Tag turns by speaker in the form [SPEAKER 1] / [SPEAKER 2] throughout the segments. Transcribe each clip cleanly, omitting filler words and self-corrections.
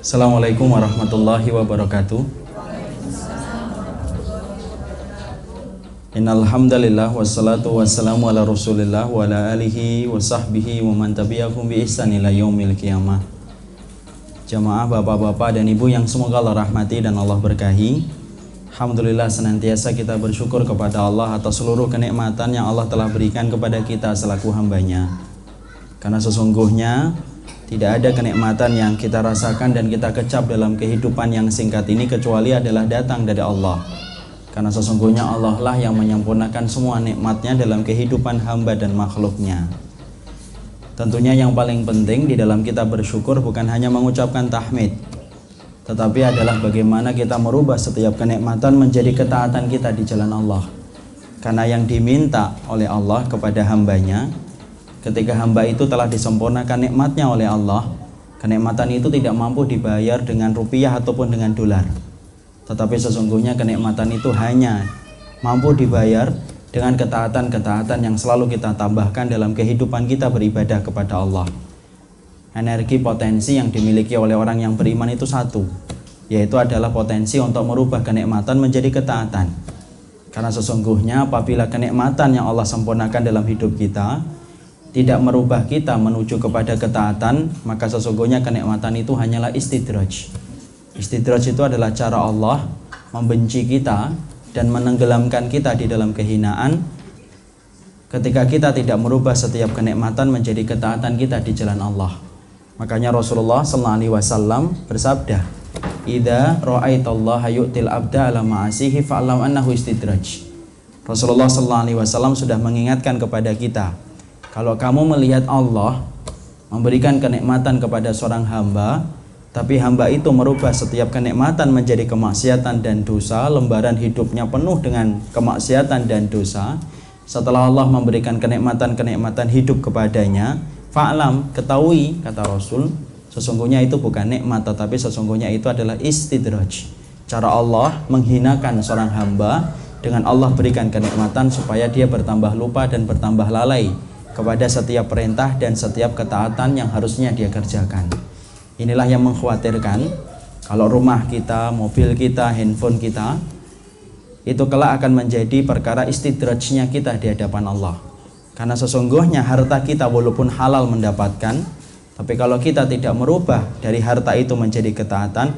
[SPEAKER 1] Assalamualaikum warahmatullahi wabarakatuh. Innal hamdalillah wassalatu wassalamu ala Rasulillah wa ala alihi wa sahbihi wa man tabi'ahum bi ihsan ila yaumil qiyamah. Jamaah bapak-bapak dan ibu yang semoga Allah rahmati dan Allah berkahi. Alhamdulillah senantiasa kita bersyukur kepada Allah atas seluruh kenikmatan yang Allah telah berikan kepada kita selaku hambanya. Karena sesungguhnya tidak ada kenikmatan yang kita rasakan dan kita kecap dalam kehidupan yang singkat ini kecuali adalah datang dari Allah. Karena sesungguhnya Allah lah yang menyempurnakan semua nikmatnya dalam kehidupan hamba dan makhluknya. Tentunya yang paling penting di dalam kita bersyukur bukan hanya mengucapkan tahmid, tetapi adalah bagaimana kita merubah setiap kenikmatan menjadi ketaatan kita di jalan Allah. Karena yang diminta oleh Allah kepada hambanya, ketika hamba itu telah disempurnakan nikmatnya oleh Allah, kenikmatan itu tidak mampu dibayar dengan rupiah ataupun dengan dolar. Tetapi sesungguhnya kenikmatan itu hanya mampu dibayar dengan ketaatan-ketaatan yang selalu kita tambahkan dalam kehidupan kita beribadah kepada Allah. Energi potensi yang dimiliki oleh orang yang beriman itu satu, yaitu adalah potensi untuk merubah kenikmatan menjadi ketaatan. Karena sesungguhnya apabila kenikmatan yang Allah sempurnakan dalam hidup kita tidak merubah kita menuju kepada ketaatan, maka sesungguhnya kenikmatan itu hanyalah istidraj. Istidraj itu adalah cara Allah membenci kita dan menenggelamkan kita di dalam kehinaan ketika kita tidak merubah setiap kenikmatan menjadi ketaatan kita di jalan Allah. Makanya Rasulullah SAW bersabda, "Idza ra'aitallaha yu'til abda ala ma'asihi fa'lam annahu istidraj." Rasulullah SAW sudah mengingatkan kepada kita, kalau kamu melihat Allah memberikan kenikmatan kepada seorang hamba, tapi hamba itu merubah setiap kenikmatan menjadi kemaksiatan dan dosa, lembaran hidupnya penuh dengan kemaksiatan dan dosa. Setelah Allah memberikan kenikmatan-kenikmatan hidup kepadanya, fa'lam, ketahui, kata Rasul, sesungguhnya itu bukan nikmat, tetapi sesungguhnya itu adalah istidraj. Cara Allah menghinakan seorang hamba dengan Allah berikan kenikmatan supaya dia bertambah lupa dan bertambah lalai kepada setiap perintah dan setiap ketaatan yang harusnya dia kerjakan. Inilah yang mengkhawatirkan kalau rumah kita, mobil kita, handphone kita itu kelak akan menjadi perkara istidrajnya kita di hadapan Allah. Karena sesungguhnya harta kita walaupun halal mendapatkan, tapi kalau kita tidak merubah dari harta itu menjadi ketaatan,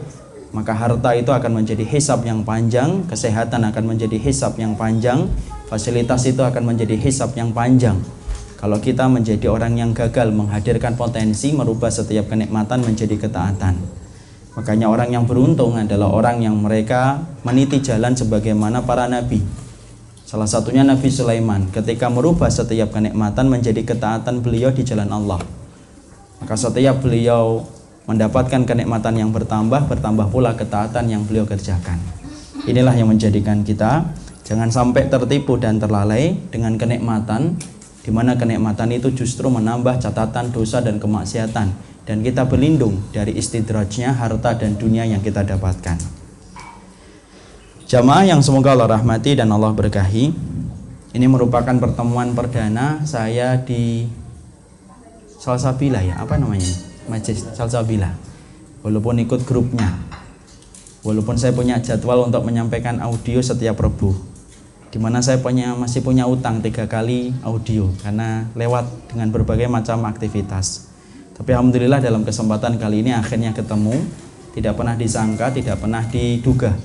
[SPEAKER 1] maka harta itu akan menjadi hisab yang panjang, kesehatan akan menjadi hisab yang panjang, fasilitas itu akan menjadi hisab yang panjang. Kalau kita menjadi orang yang gagal menghadirkan potensi merubah setiap kenikmatan menjadi ketaatan. Makanya orang yang beruntung adalah orang yang mereka meniti jalan sebagaimana para nabi. Salah satunya Nabi Sulaiman ketika merubah setiap kenikmatan menjadi ketaatan beliau di jalan Allah. Maka setiap beliau mendapatkan kenikmatan yang bertambah pula ketaatan yang beliau kerjakan. Inilah yang menjadikan kita jangan sampai tertipu dan terlalai dengan kenikmatan, di mana kenikmatan itu justru menambah catatan dosa dan kemaksiatan, dan kita berlindung dari istidrajnya harta dan dunia yang kita dapatkan. Jamaah yang semoga Allah rahmati dan Allah berkahi, ini merupakan pertemuan perdana saya di Salsabila, ya, apa namanya? Majlis Salsabila. Walaupun ikut grupnya, walaupun saya punya jadwal untuk menyampaikan audio setiap Rabu, dimana saya masih punya utang 3 kali audio karena lewat dengan berbagai macam aktivitas. Tapi alhamdulillah dalam kesempatan kali ini akhirnya ketemu. Tidak pernah disangka, tidak pernah diduga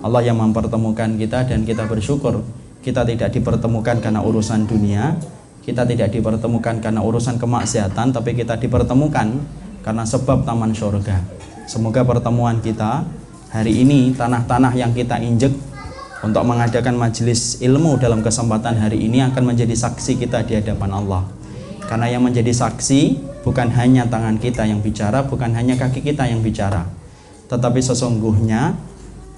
[SPEAKER 1] Allah yang mempertemukan kita, dan kita bersyukur kita tidak dipertemukan karena urusan dunia, kita tidak dipertemukan karena urusan kemaksiatan, tapi kita dipertemukan karena sebab taman surga. Semoga pertemuan kita hari ini, tanah-tanah yang kita injek untuk mengadakan majelis ilmu dalam kesempatan hari ini akan menjadi saksi kita di hadapan Allah. Karena yang menjadi saksi bukan hanya tangan kita yang bicara, bukan hanya kaki kita yang bicara, tetapi sesungguhnya,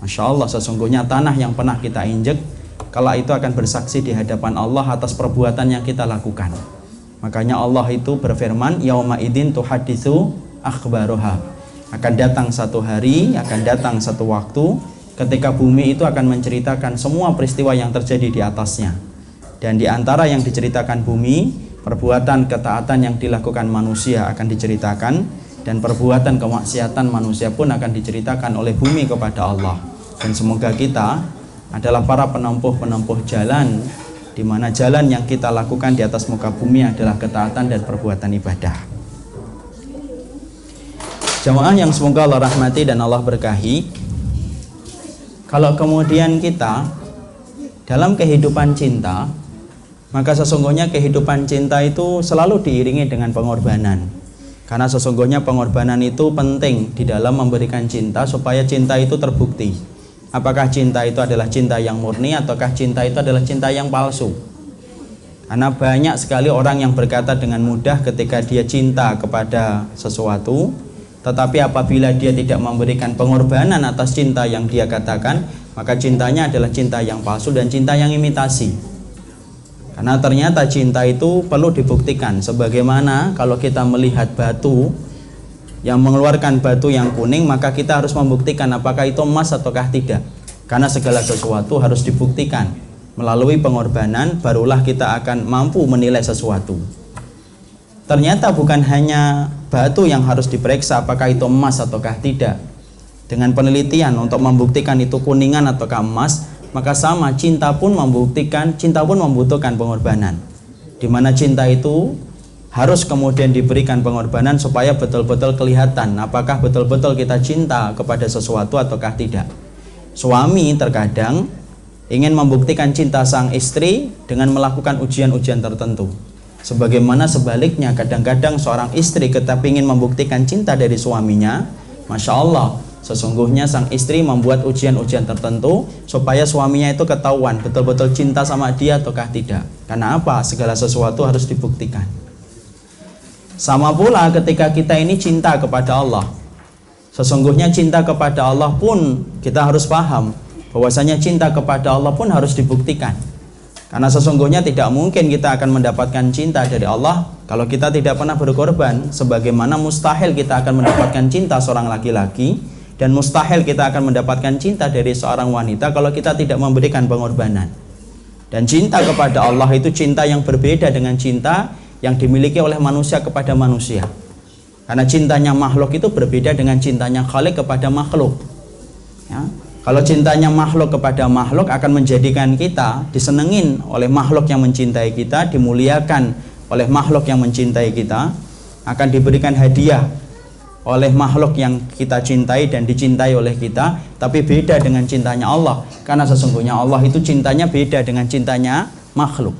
[SPEAKER 1] Masya Allah, sesungguhnya tanah yang pernah kita injek kala itu akan bersaksi di hadapan Allah atas perbuatan yang kita lakukan. Makanya Allah itu berfirman, yauma idzin tuhaditsu akhbaruha. Akan datang satu hari, akan datang satu waktu ketika bumi itu akan menceritakan semua peristiwa yang terjadi di atasnya. Dan di antara yang diceritakan bumi, perbuatan ketaatan yang dilakukan manusia akan diceritakan. dan perbuatan kemaksiatan manusia pun akan diceritakan oleh bumi kepada Allah. Dan semoga kita adalah para penempuh-penempuh jalan, di mana jalan yang kita lakukan di atas muka bumi adalah ketaatan dan perbuatan ibadah. Jamaah yang semoga Allah rahmati dan Allah berkahi, kalau kemudian kita dalam kehidupan cinta, maka sesungguhnya kehidupan cinta itu selalu diiringi dengan pengorbanan. Karena sesungguhnya pengorbanan itu penting di dalam memberikan cinta supaya cinta itu terbukti. Apakah cinta itu adalah cinta yang murni ataukah cinta itu adalah cinta yang palsu. Karena banyak sekali orang yang berkata dengan mudah ketika dia cinta kepada sesuatu, tetapi apabila dia tidak memberikan pengorbanan atas cinta yang dia katakan, maka cintanya adalah cinta yang palsu dan cinta yang imitasi. Karena ternyata cinta itu perlu dibuktikan. Sebagaimana kalau kita melihat batu yang mengeluarkan batu yang kuning, maka kita harus membuktikan apakah itu emas ataukah tidak. Karena segala sesuatu harus dibuktikan. Melalui pengorbanan barulah kita akan mampu menilai sesuatu. Ternyata bukan hanya batu yang harus diperiksa apakah itu emas ataukah tidak. Dengan penelitian untuk membuktikan itu kuningan ataukah emas, maka sama cinta pun membutuhkan pengorbanan. Di mana cinta itu harus kemudian diberikan pengorbanan supaya betul-betul kelihatan apakah betul-betul kita cinta kepada sesuatu ataukah tidak. Suami terkadang ingin membuktikan cinta sang istri dengan melakukan ujian-ujian tertentu. Sebagaimana sebaliknya kadang-kadang seorang istri ketika ingin membuktikan cinta dari suaminya, Masya Allah, sesungguhnya sang istri membuat ujian-ujian tertentu supaya suaminya itu ketahuan betul-betul cinta sama dia ataukah tidak. Karena apa? Segala sesuatu harus dibuktikan. Sama pula ketika kita ini cinta kepada Allah. Sesungguhnya cinta kepada Allah pun kita harus paham bahwasanya cinta kepada Allah pun harus dibuktikan. Karena sesungguhnya tidak mungkin kita akan mendapatkan cinta dari Allah kalau kita tidak pernah berkorban. Sebagaimana mustahil kita akan mendapatkan cinta seorang laki-laki, dan mustahil kita akan mendapatkan cinta dari seorang wanita kalau kita tidak memberikan pengorbanan. Dan cinta kepada Allah itu cinta yang berbeda dengan cinta yang dimiliki oleh manusia kepada manusia. Karena cintanya makhluk itu berbeda dengan cintanya Khalik kepada makhluk. Ya. Kalau cintanya makhluk kepada makhluk akan menjadikan kita disenengin oleh makhluk yang mencintai kita, dimuliakan oleh makhluk yang mencintai kita, akan diberikan hadiah oleh makhluk yang kita cintai dan dicintai oleh kita. Tapi beda dengan cintanya Allah, karena sesungguhnya Allah itu cintanya beda dengan cintanya makhluk.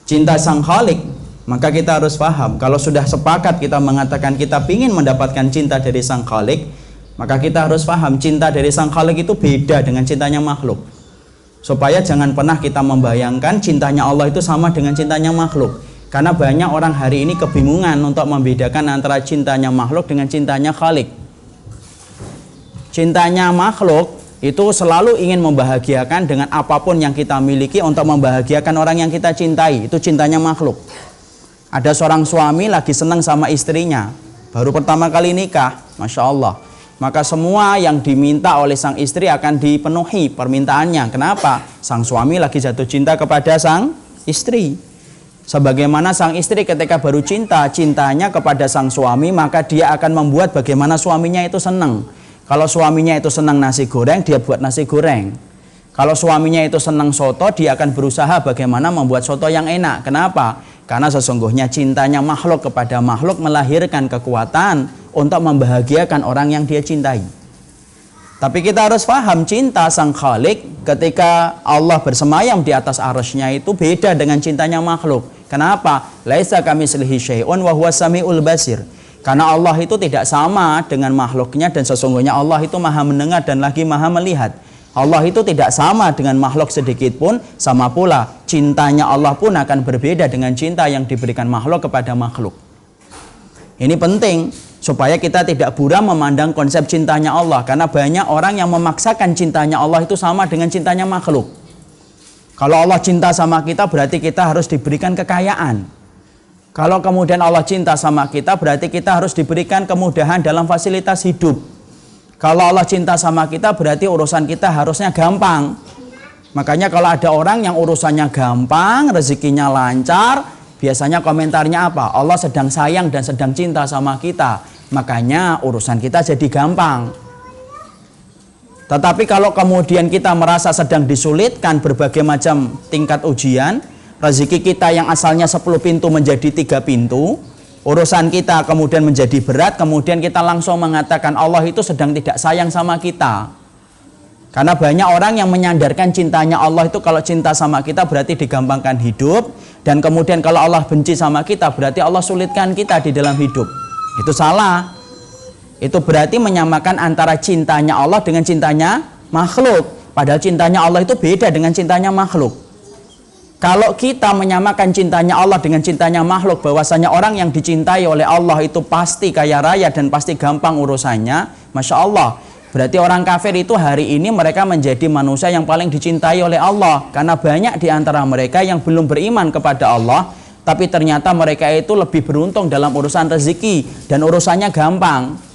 [SPEAKER 1] Cinta sang Khalik, maka kita harus paham, kalau sudah sepakat kita mengatakan kita ingin mendapatkan cinta dari sang Khalik, maka kita harus paham cinta dari sang Khalik itu beda dengan cintanya makhluk. Supaya jangan pernah kita membayangkan cintanya Allah itu sama dengan cintanya makhluk. Karena banyak orang hari ini kebingungan untuk membedakan antara cintanya makhluk dengan cintanya Khalik. Cintanya makhluk itu selalu ingin membahagiakan dengan apapun yang kita miliki untuk membahagiakan orang yang kita cintai. Itu cintanya makhluk. Ada seorang suami lagi senang sama istrinya, baru pertama kali nikah, Masya Allah, maka semua yang diminta oleh sang istri akan dipenuhi permintaannya. Kenapa? Sang suami lagi jatuh cinta kepada sang istri. Sebagaimana sang istri ketika baru cintanya kepada sang suami, maka dia akan membuat bagaimana suaminya itu senang. Kalau suaminya itu senang nasi goreng, dia buat nasi goreng. Kalau suaminya itu senang soto, dia akan berusaha bagaimana membuat soto yang enak. Kenapa? Karena sesungguhnya cintanya makhluk kepada makhluk melahirkan kekuatan untuk membahagiakan orang yang dia cintai. Tapi kita harus paham cinta sang Khalik ketika Allah bersemayam di atas arsy-Nya itu beda dengan cintanya makhluk. Kenapa? Laisa kamitslihi syai'un wa huwas samiul basir. Karena Allah itu tidak sama dengan makhluknya, dan sesungguhnya Allah itu maha mendengar dan lagi maha melihat. Allah itu tidak sama dengan makhluk sedikit pun. Sama pula cintanya Allah pun akan berbeda dengan cinta yang diberikan makhluk kepada makhluk. Ini penting supaya kita tidak buram memandang konsep cintanya Allah. Karena banyak orang yang memaksakan cintanya Allah itu sama dengan cintanya makhluk. Kalau Allah cinta sama kita berarti kita harus diberikan kekayaan. Kalau kemudian Allah cinta sama kita berarti kita harus diberikan kemudahan dalam fasilitas hidup. Kalau Allah cinta sama kita berarti urusan kita harusnya gampang. Makanya kalau ada orang yang urusannya gampang, rezekinya lancar, biasanya komentarnya apa? Allah sedang sayang dan sedang cinta sama kita. makanya urusan kita jadi gampang. Tetapi kalau kemudian kita merasa sedang disulitkan berbagai macam tingkat ujian, rezeki kita yang asalnya 10 pintu menjadi 3 pintu, urusan kita kemudian menjadi berat, kemudian kita langsung mengatakan Allah itu sedang tidak sayang sama kita. Karena banyak orang yang menyandarkan cintanya Allah itu kalau cinta sama kita berarti digampangkan hidup, dan kemudian kalau Allah benci sama kita berarti Allah sulitkan kita di dalam hidup. Itu salah. Itu berarti menyamakan antara cintanya Allah dengan cintanya makhluk. Padahal cintanya Allah itu beda dengan cintanya makhluk. Kalau kita menyamakan cintanya Allah dengan cintanya makhluk, bahwasanya orang yang dicintai oleh Allah itu pasti kaya raya dan pasti gampang urusannya, Masya Allah. Berarti orang kafir itu hari ini mereka menjadi manusia yang paling dicintai oleh Allah. Karena banyak di antara mereka yang belum beriman kepada Allah, tapi ternyata mereka itu lebih beruntung dalam urusan rezeki dan urusannya gampang.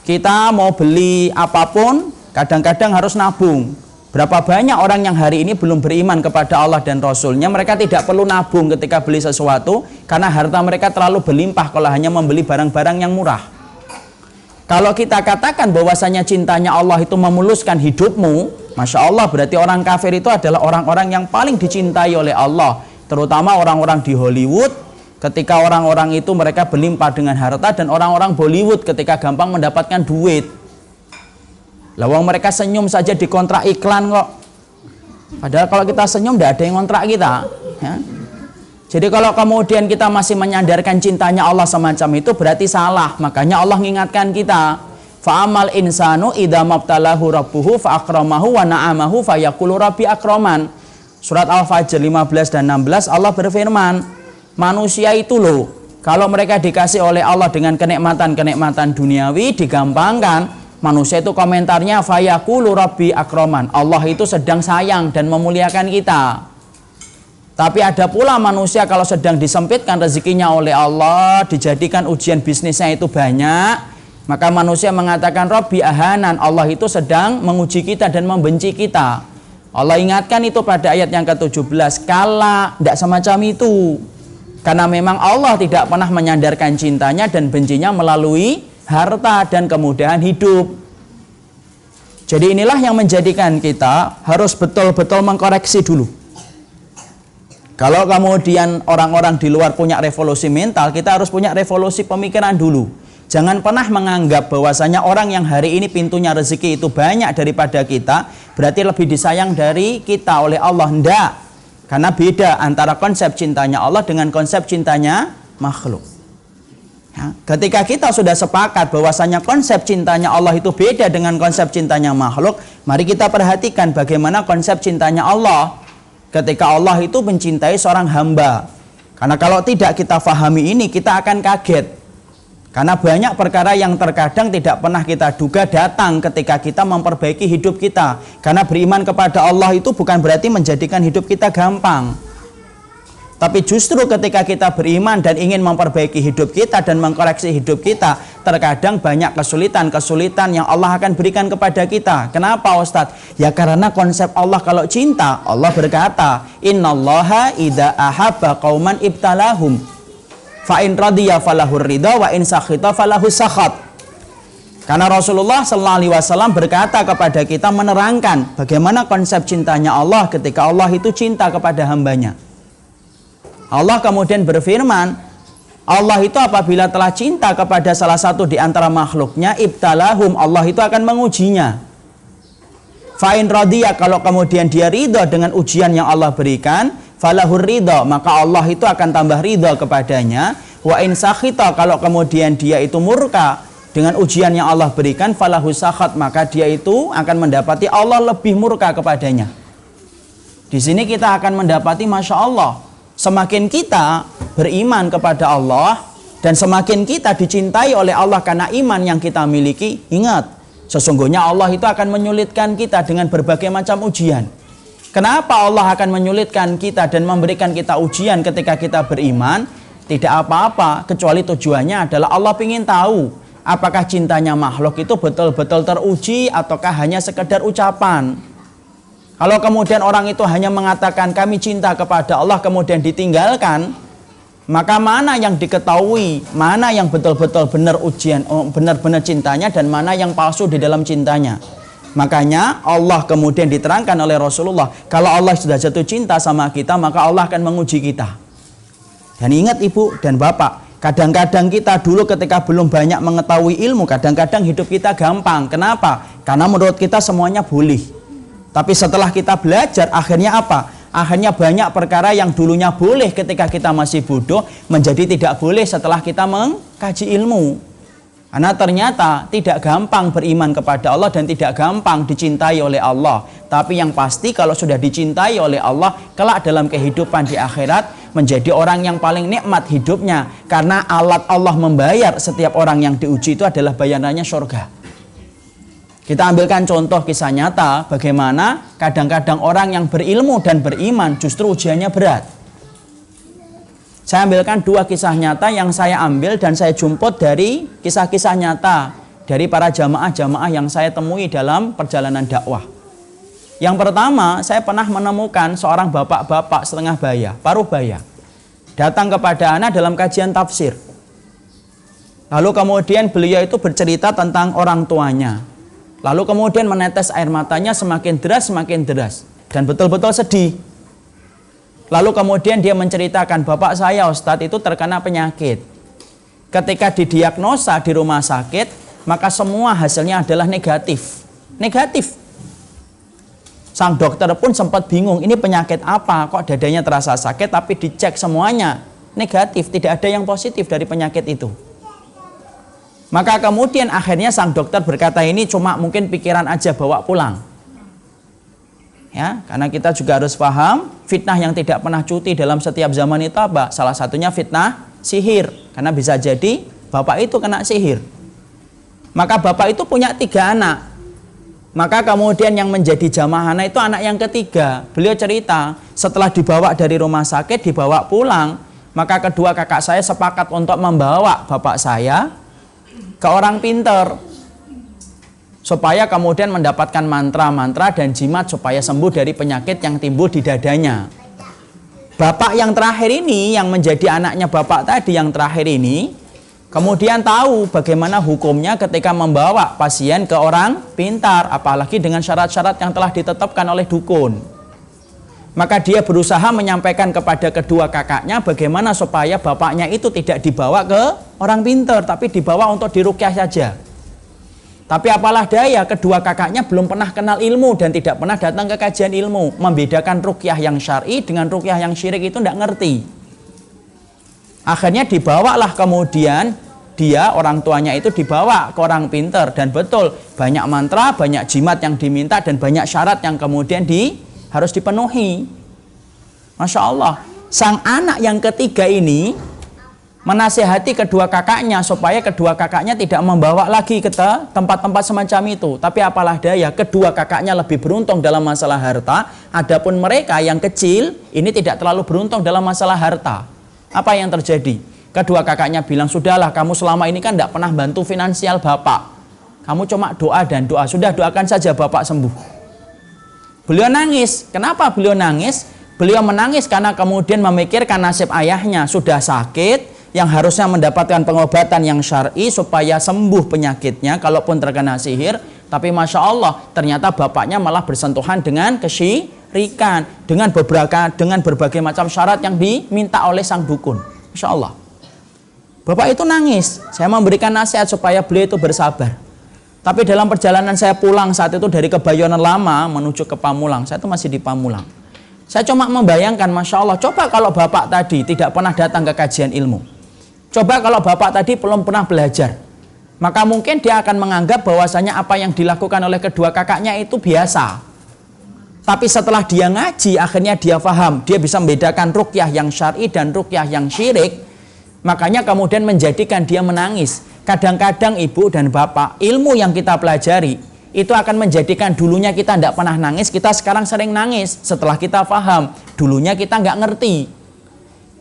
[SPEAKER 1] Kita mau beli apapun, kadang-kadang harus nabung. Berapa banyak orang yang hari ini belum beriman kepada Allah dan Rasulnya, mereka tidak perlu nabung ketika beli sesuatu, karena harta mereka terlalu berlimpah kalau hanya membeli barang-barang yang murah. Kalau kita katakan bahwasanya cintanya Allah itu memuluskan hidupmu, Masya Allah, berarti orang kafir itu adalah orang-orang yang paling dicintai oleh Allah. Terutama orang-orang di Hollywood, ketika orang-orang itu mereka berlimpah dengan harta, dan orang-orang Bollywood ketika gampang mendapatkan duit. Lawang mereka senyum saja di kontrak iklan kok. Padahal kalau kita senyum tidak ada yang kontrak kita. Ya. Jadi kalau kemudian kita masih menyandarkan cintanya Allah semacam itu berarti salah. Makanya Allah mengingatkan kita. Fa'amal insanu idza mabtalahu rabbuhu fa'akramahu wa na'amahu fayaqulu rabbi akraman. Surat Al-Fajr 15 dan 16 Allah berfirman, manusia itu loh, kalau mereka dikasih oleh Allah dengan kenikmatan-kenikmatan duniawi, digampangkan, manusia itu komentarnya fayaqulu rabbi akraman. Allah itu sedang sayang dan memuliakan kita. Tapi ada pula manusia kalau sedang disempitkan rezekinya oleh Allah, dijadikan ujian bisnisnya itu banyak, maka manusia mengatakan rabbi ahanan. Allah itu sedang menguji kita dan membenci kita. Allah ingatkan itu pada ayat yang ke-17. Kala, tidak semacam itu. Karena memang Allah tidak pernah menyandarkan cintanya dan bencinya melalui harta dan kemudahan hidup. Jadi inilah yang menjadikan kita harus betul-betul mengkoreksi dulu. Kalau kemudian orang-orang di luar punya revolusi mental, kita harus punya revolusi pemikiran dulu. Jangan pernah menganggap bahwasanya orang yang hari ini pintunya rezeki itu banyak daripada kita, berarti lebih disayang dari kita oleh Allah. Tidak. Karena beda antara konsep cintanya Allah dengan konsep cintanya makhluk. Ya, ketika kita sudah sepakat bahwasanya konsep cintanya Allah itu beda dengan konsep cintanya makhluk, mari kita perhatikan bagaimana konsep cintanya Allah. Ketika Allah itu mencintai seorang hamba. Karena kalau tidak kita fahami ini, kita akan kaget. Karena banyak perkara yang terkadang tidak pernah kita duga datang ketika kita memperbaiki hidup kita. Karena beriman kepada Allah itu bukan berarti menjadikan hidup kita gampang. Tapi justru ketika kita beriman dan ingin memperbaiki hidup kita dan mengkoreksi hidup kita, terkadang banyak kesulitan-kesulitan yang Allah akan berikan kepada kita. Kenapa Ustadz? Ya karena konsep Allah kalau cinta, Allah berkata, innallaha idza ahabba qauman ibtalahum fa in radiya falahur ridha wa in sakhita falahus sakhat. Karena Rasulullah SAW berkata kepada kita, menerangkan bagaimana konsep cintanya Allah ketika Allah itu cinta kepada hambanya. Allah kemudian berfirman, Allah itu apabila telah cinta kepada salah satu di antara makhluknya, ibtalahum, Allah itu akan mengujinya. Fa'in radiyah, kalau kemudian dia ridha dengan ujian yang Allah berikan, falahur ridha, maka Allah itu akan tambah ridha kepadanya. Wa in sakhita, kalau kemudian dia itu murka dengan ujian yang Allah berikan, falahus sakhat, maka dia itu akan mendapati Allah lebih murka kepadanya. Di sini kita akan mendapati, Masya Allah, semakin kita beriman kepada Allah dan semakin kita dicintai oleh Allah karena iman yang kita miliki, ingat, sesungguhnya Allah itu akan menyulitkan kita dengan berbagai macam ujian. Kenapa Allah akan menyulitkan kita dan memberikan kita ujian ketika kita beriman? Tidak apa-apa, kecuali tujuannya adalah Allah ingin tahu apakah cintanya makhluk itu betul-betul teruji ataukah hanya sekedar ucapan. Kalau kemudian orang itu hanya mengatakan kami cinta kepada Allah kemudian ditinggalkan, Maka mana yang diketahui, mana yang betul-betul benar ujian, benar-benar cintanya, dan mana yang palsu di dalam cintanya. Makanya Allah kemudian diterangkan oleh Rasulullah, kalau Allah sudah jatuh cinta sama kita, maka Allah akan menguji kita. Dan ingat ibu dan bapak, kadang-kadang kita dulu ketika belum banyak mengetahui ilmu, kadang-kadang hidup kita gampang. Kenapa? Karena menurut kita semuanya boleh. Tapi setelah kita belajar, akhirnya apa? Akhirnya banyak perkara yang dulunya boleh ketika kita masih bodoh menjadi tidak boleh setelah kita mengkaji ilmu. Karena ternyata tidak gampang beriman kepada Allah dan tidak gampang dicintai oleh Allah. Tapi yang pasti kalau sudah dicintai oleh Allah, kelak dalam kehidupan di akhirat menjadi orang yang paling nikmat hidupnya. Karena alat Allah membayar setiap orang yang diuji itu adalah bayarannya surga. Kita ambilkan contoh kisah nyata bagaimana kadang-kadang orang yang berilmu dan beriman justru ujiannya berat. Saya ambilkan dua kisah nyata yang saya ambil dan saya jemput dari kisah-kisah nyata dari para jamaah-jamaah yang saya temui dalam perjalanan dakwah. Yang pertama, saya pernah menemukan seorang bapak-bapak setengah baya, paruh baya, datang kepada ana dalam kajian tafsir. Lalu kemudian beliau itu bercerita tentang orang tuanya. Lalu kemudian menetes air matanya semakin deras dan betul-betul sedih. Lalu kemudian dia menceritakan, bapak saya Ustadz itu terkena penyakit. Ketika didiagnosa di rumah sakit, maka semua hasilnya adalah negatif. Sang dokter pun sempat bingung, ini penyakit apa? Kok dadanya terasa sakit tapi dicek semuanya negatif, tidak ada yang positif dari penyakit itu. Maka kemudian akhirnya sang dokter berkata, ini cuma mungkin pikiran aja, bawa pulang. Ya, karena kita juga harus paham fitnah yang tidak pernah cuti dalam setiap zaman itu apa? Salah satunya fitnah sihir. Karena bisa jadi bapak itu kena sihir. Maka bapak itu punya 3 anak. Maka kemudian yang menjadi jamaah anak itu anak yang ketiga. Beliau cerita, setelah dibawa dari rumah sakit, dibawa pulang, maka kedua kakak saya sepakat untuk membawa bapak saya ke orang pinter supaya kemudian mendapatkan mantra-mantra dan jimat supaya sembuh dari penyakit yang timbul di dadanya. Bapak yang terakhir ini, yang menjadi anaknya bapak tadi yang terakhir ini, kemudian tahu bagaimana hukumnya ketika membawa pasien ke orang pintar, apalagi dengan syarat-syarat yang telah ditetapkan oleh dukun. Maka dia berusaha menyampaikan kepada kedua kakaknya bagaimana supaya bapaknya itu tidak dibawa ke orang pintar, tapi dibawa untuk diruqyah saja. Tapi apalah daya, kedua kakaknya belum pernah kenal ilmu dan tidak pernah datang ke kajian ilmu. Membedakan ruqyah yang syar'i dengan ruqyah yang syirik itu tidak ngerti. Akhirnya dibawalah kemudian dia, orang tuanya itu dibawa ke orang pintar. Dan betul, banyak mantra, banyak jimat yang diminta dan banyak syarat yang kemudian harus dipenuhi. Masya Allah, sang anak yang ketiga ini menasihati kedua kakaknya supaya kedua kakaknya tidak membawa lagi ke tempat-tempat semacam itu. Tapi apalah daya, kedua kakaknya lebih beruntung dalam masalah harta. Adapun mereka yang kecil ini tidak terlalu beruntung dalam masalah harta. Apa yang terjadi? Kedua kakaknya bilang, sudahlah kamu selama ini kan tidak pernah bantu finansial bapak. Kamu cuma doa dan doa. Sudah, doakan saja bapak sembuh. Beliau nangis. Kenapa beliau nangis? Beliau menangis karena kemudian memikirkan nasib ayahnya sudah sakit, yang harusnya mendapatkan pengobatan yang syar'i supaya sembuh penyakitnya kalaupun terkena sihir. Tapi Masya Allah, ternyata bapaknya malah bersentuhan dengan kesyirikan, dengan berbagai macam syarat yang diminta oleh sang dukun. Masya Allah. Bapak itu nangis. Saya memberikan nasihat supaya beliau itu bersabar. Tapi dalam perjalanan saya pulang saat itu dari Kebayoran Lama menuju ke Pamulang, saya itu masih di Pamulang. Saya cuma membayangkan, Masya Allah, coba kalau bapak tadi tidak pernah datang ke kajian ilmu. Coba kalau bapak tadi belum pernah belajar. Maka mungkin dia akan menganggap bahwasanya apa yang dilakukan oleh kedua kakaknya itu biasa. Tapi setelah dia ngaji, akhirnya dia paham. Dia bisa membedakan ruqyah yang syar'i dan ruqyah yang syirik. Makanya kemudian menjadikan dia menangis. Kadang-kadang ibu dan bapak, ilmu yang kita pelajari itu akan menjadikan dulunya kita tidak pernah nangis, kita sekarang sering nangis setelah kita paham. Dulunya kita nggak ngerti.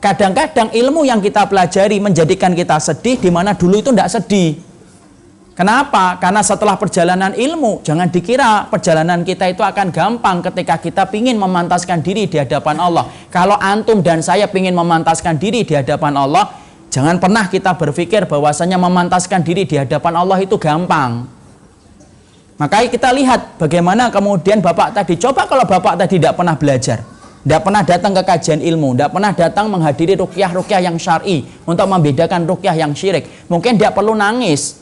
[SPEAKER 1] Kadang-kadang ilmu yang kita pelajari menjadikan kita sedih, di mana dulu itu tidak sedih.
[SPEAKER 2] Kenapa? Karena setelah perjalanan ilmu, jangan dikira perjalanan kita itu akan gampang ketika kita pingin memantaskan diri di hadapan Allah. Kalau antum dan saya pingin memantaskan diri di hadapan Allah, jangan pernah kita berpikir bahwasanya memantaskan diri di hadapan Allah itu gampang. Makanya kita lihat bagaimana kemudian Bapak tadi. Coba kalau Bapak tadi tidak pernah belajar, tidak pernah datang ke kajian ilmu, tidak pernah datang menghadiri ruqyah-ruqyah yang syar'i untuk membedakan ruqyah yang syirik, mungkin dia perlu nangis.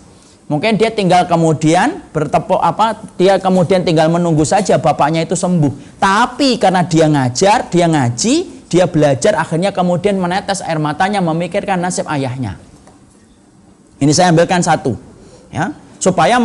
[SPEAKER 2] Mungkin dia tinggal kemudian dia kemudian tinggal menunggu saja bapaknya itu sembuh. Tapi karena dia ngajar, dia ngaji, dia belajar, akhirnya kemudian menetes air matanya memikirkan nasib ayahnya. Ini saya ambilkan satu, ya, supaya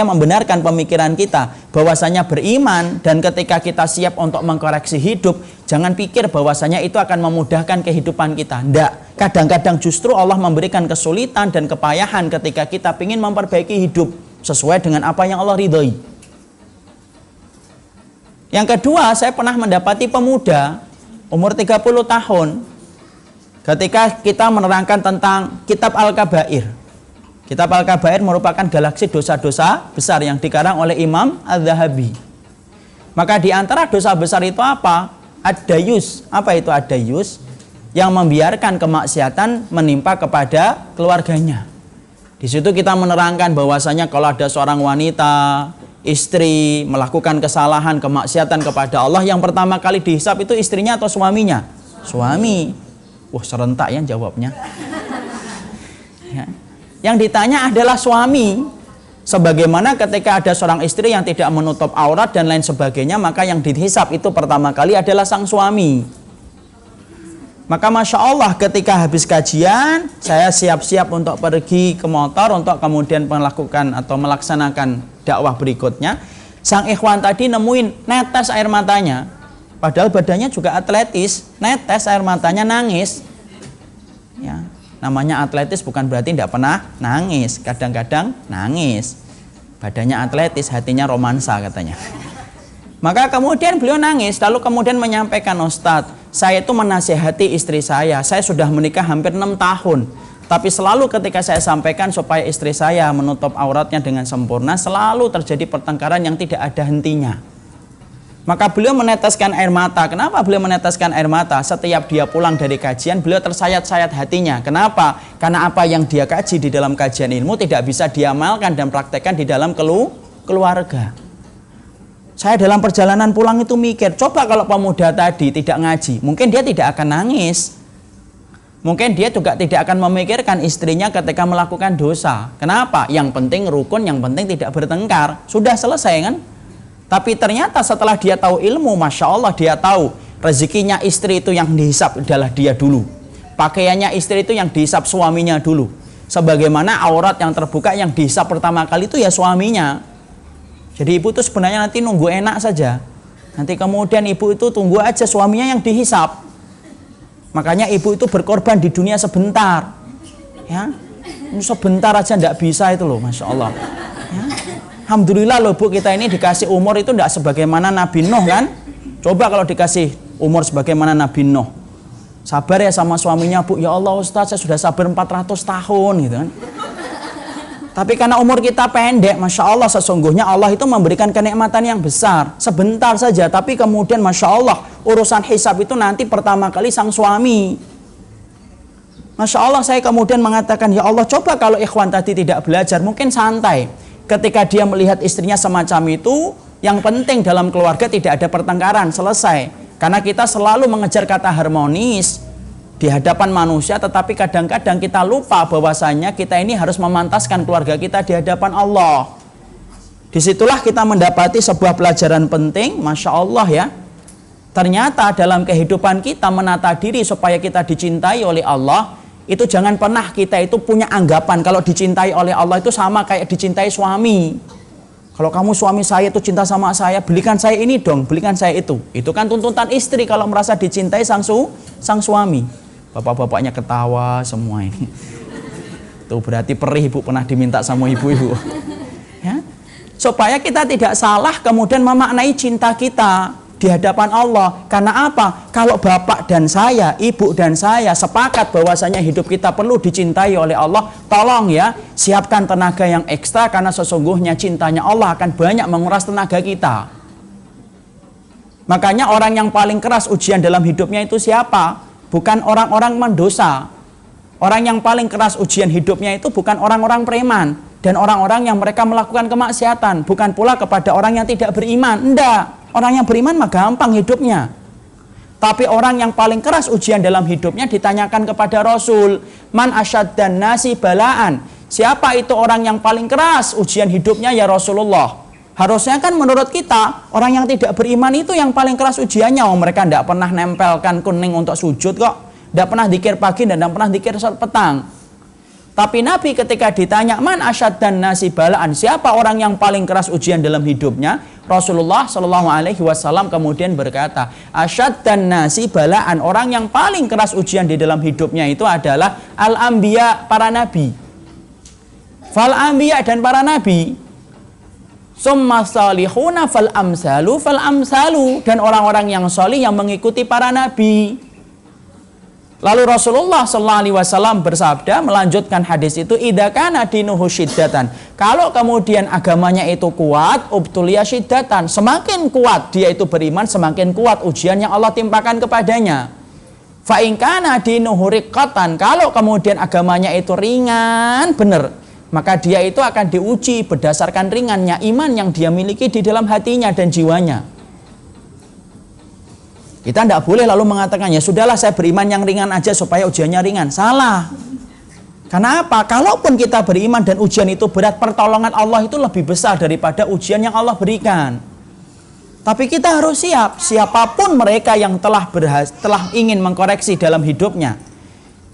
[SPEAKER 2] membenarkan pemikiran kita bahwasanya beriman dan ketika kita siap untuk mengkoreksi hidup, jangan pikir bahwasanya itu akan memudahkan kehidupan kita. Tidak. Kadang-kadang justru Allah memberikan kesulitan dan kepayahan ketika kita ingin memperbaiki hidup sesuai dengan apa yang Allah ridhoi. Yang kedua, saya pernah mendapati pemuda umur 30 tahun ketika kita menerangkan tentang Kitab Al-Kabair. Kitab Al-Kabair merupakan galaksi dosa-dosa besar yang dikarang oleh Imam Az-Zahabi. Maka di antara dosa besar itu apa? Ad-dayus. Apa itu ad-dayus? Yang membiarkan kemaksiatan menimpa kepada keluarganya. Di situ kita menerangkan bahwasanya kalau ada seorang wanita, istri melakukan kesalahan, kemaksiatan kepada Allah, yang pertama kali dihisab itu istrinya atau suaminya? Suami. Wah, serentak ya jawabnya. Ya. Yang ditanya adalah suami. Sebagaimana ketika ada seorang istri yang tidak menutup aurat dan lain sebagainya, maka yang dihisab itu pertama kali adalah sang suami. Maka Masya Allah ketika habis kajian, saya siap-siap untuk pergi ke motor untuk kemudian melakukan atau melaksanakan dakwah berikutnya. Sang ikhwan tadi nemuin netes air matanya, padahal badannya juga atletis, netes air matanya, nangis. Ya, namanya atletis bukan berarti tidak pernah nangis, kadang-kadang nangis. Badannya atletis, hatinya romansa katanya. Maka kemudian beliau nangis, lalu kemudian menyampaikan, Ustadz, saya itu menasihati istri saya sudah menikah hampir 6 tahun. Tapi selalu ketika saya sampaikan supaya istri saya menutup auratnya dengan sempurna, selalu terjadi pertengkaran yang tidak ada hentinya. Maka beliau meneteskan air mata. Kenapa beliau meneteskan air mata? Setiap dia pulang dari kajian, beliau tersayat-sayat hatinya. Kenapa? Karena apa yang dia kaji di dalam kajian ilmu tidak bisa diamalkan dan praktekkan di dalam keluarga. Saya dalam perjalanan pulang itu mikir, coba kalau pemuda tadi tidak ngaji, mungkin dia tidak akan nangis. Mungkin dia juga tidak akan memikirkan istrinya ketika melakukan dosa. Kenapa? Yang penting rukun, yang penting tidak bertengkar. Sudah selesai kan? Tapi ternyata setelah dia tahu ilmu, Masya Allah, dia tahu rezekinya istri itu yang dihisap adalah dia dulu. Pakaiannya istri itu yang dihisap suaminya dulu. Sebagaimana aurat yang terbuka yang dihisap pertama kali itu ya suaminya. Jadi ibu itu sebenarnya nanti nunggu enak saja. Nanti kemudian ibu itu tunggu aja suaminya yang dihisap. Makanya ibu itu berkorban di dunia sebentar. Ya, sebentar aja ndak bisa itu loh, Masya Allah. Ya. Alhamdulillah loh Bu, kita ini dikasih umur itu ndak sebagaimana Nabi Nuh kan. Coba kalau dikasih umur sebagaimana Nabi Nuh. Sabar ya sama suaminya Bu. Ya Allah Ustaz, saya sudah sabar 400 tahun gitu kan. Tapi karena umur kita pendek, Masya Allah, sesungguhnya Allah itu memberikan kenikmatan yang besar. Sebentar saja, tapi kemudian Masya Allah, urusan hisab itu nanti pertama kali sang suami. Masya Allah, saya kemudian mengatakan, ya Allah, coba kalau ikhwan tadi tidak belajar, mungkin santai. Ketika dia melihat istrinya semacam itu, yang penting dalam keluarga tidak ada pertengkaran, selesai. Karena kita selalu mengejar kata harmonis di hadapan manusia, tetapi kadang-kadang kita lupa bahwasanya kita ini harus memantaskan keluarga kita di hadapan Allah. Disitulah kita mendapati sebuah pelajaran penting, Masya Allah ya. Ternyata dalam kehidupan kita menata diri supaya kita dicintai oleh Allah, itu jangan pernah kita itu punya anggapan kalau dicintai oleh Allah itu sama kayak dicintai suami. Kalau kamu suami saya itu cinta sama saya, belikan saya ini dong, belikan saya itu. Itu kan tuntutan istri kalau merasa dicintai sang suami. Bapak-bapaknya ketawa semua ini. Tuh berarti perih Ibu pernah diminta sama ibu-ibu. Ya? Supaya kita tidak salah kemudian memaknai cinta kita di hadapan Allah. Karena apa? Kalau bapak dan saya, ibu dan saya sepakat bahwasanya hidup kita perlu dicintai oleh Allah, tolong ya, siapkan tenaga yang ekstra, karena sesungguhnya cintanya Allah akan banyak menguras tenaga kita. Makanya orang yang paling keras ujian dalam hidupnya itu siapa? Bukan orang-orang mendosa. Orang yang paling keras ujian hidupnya itu bukan orang-orang preman dan orang-orang yang mereka melakukan kemaksiatan, bukan pula kepada orang yang tidak beriman. Enggak, orang yang beriman mah gampang hidupnya. Tapi orang yang paling keras ujian dalam hidupnya ditanyakan kepada Rasul, man asyaddan nasi balaan. Siapa itu orang yang paling keras ujian hidupnya ya Rasulullah? Harusnya kan menurut kita, orang yang tidak beriman itu yang paling keras ujiannya. Oh, mereka tidak pernah nempelkan kuning untuk sujud kok. Tidak pernah dzikir pagi dan tidak pernah dzikir saat petang. Tapi Nabi ketika ditanya, man asyaddan nasi balaan, siapa orang yang paling keras ujian dalam hidupnya? Rasulullah SAW kemudian berkata, asyaddan nasi balaan, orang yang paling keras ujian di dalam hidupnya itu adalah al-anbiya, para nabi. Fal-anbiya, dan para nabi. Summa salihuna fal amsalu, dan orang-orang yang solih yang mengikuti para nabi. Lalu Rasulullah SAW bersabda, melanjutkan hadis itu, idza kana dinuhu syiddatan. Kalau kemudian agamanya itu kuat, ubtuliya syiddatan, semakin kuat dia itu beriman, semakin kuat ujian yang Allah timpakan kepadanya. Fa in kana dinuhu riqqatan, kalau kemudian agamanya itu ringan, benar, maka dia itu akan diuji berdasarkan ringannya iman yang dia miliki di dalam hatinya dan jiwanya. Kita tidak boleh lalu mengatakan, ya sudahlah saya beriman yang ringan aja supaya ujiannya ringan. Salah. Karena apa? Kalaupun kita beriman dan ujian itu berat, pertolongan Allah itu lebih besar daripada ujian yang Allah berikan. Tapi kita harus siap, siapapun mereka yang telah ingin mengkoreksi dalam hidupnya,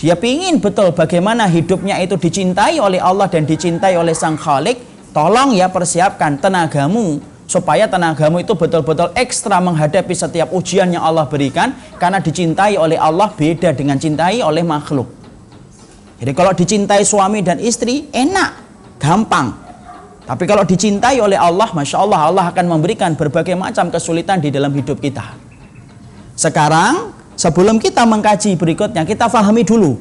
[SPEAKER 2] dia ingin betul bagaimana hidupnya itu dicintai oleh Allah dan dicintai oleh Sang Khalik, tolong ya persiapkan tenagamu, supaya tenagamu itu betul-betul ekstra menghadapi setiap ujian yang Allah berikan. Karena dicintai oleh Allah beda dengan cintai oleh makhluk. Jadi kalau dicintai suami dan istri enak, gampang. Tapi kalau dicintai oleh Allah, Masya Allah, Allah akan memberikan berbagai macam kesulitan di dalam hidup kita. Sekarang, sebelum kita mengkaji berikutnya, kita pahami dulu,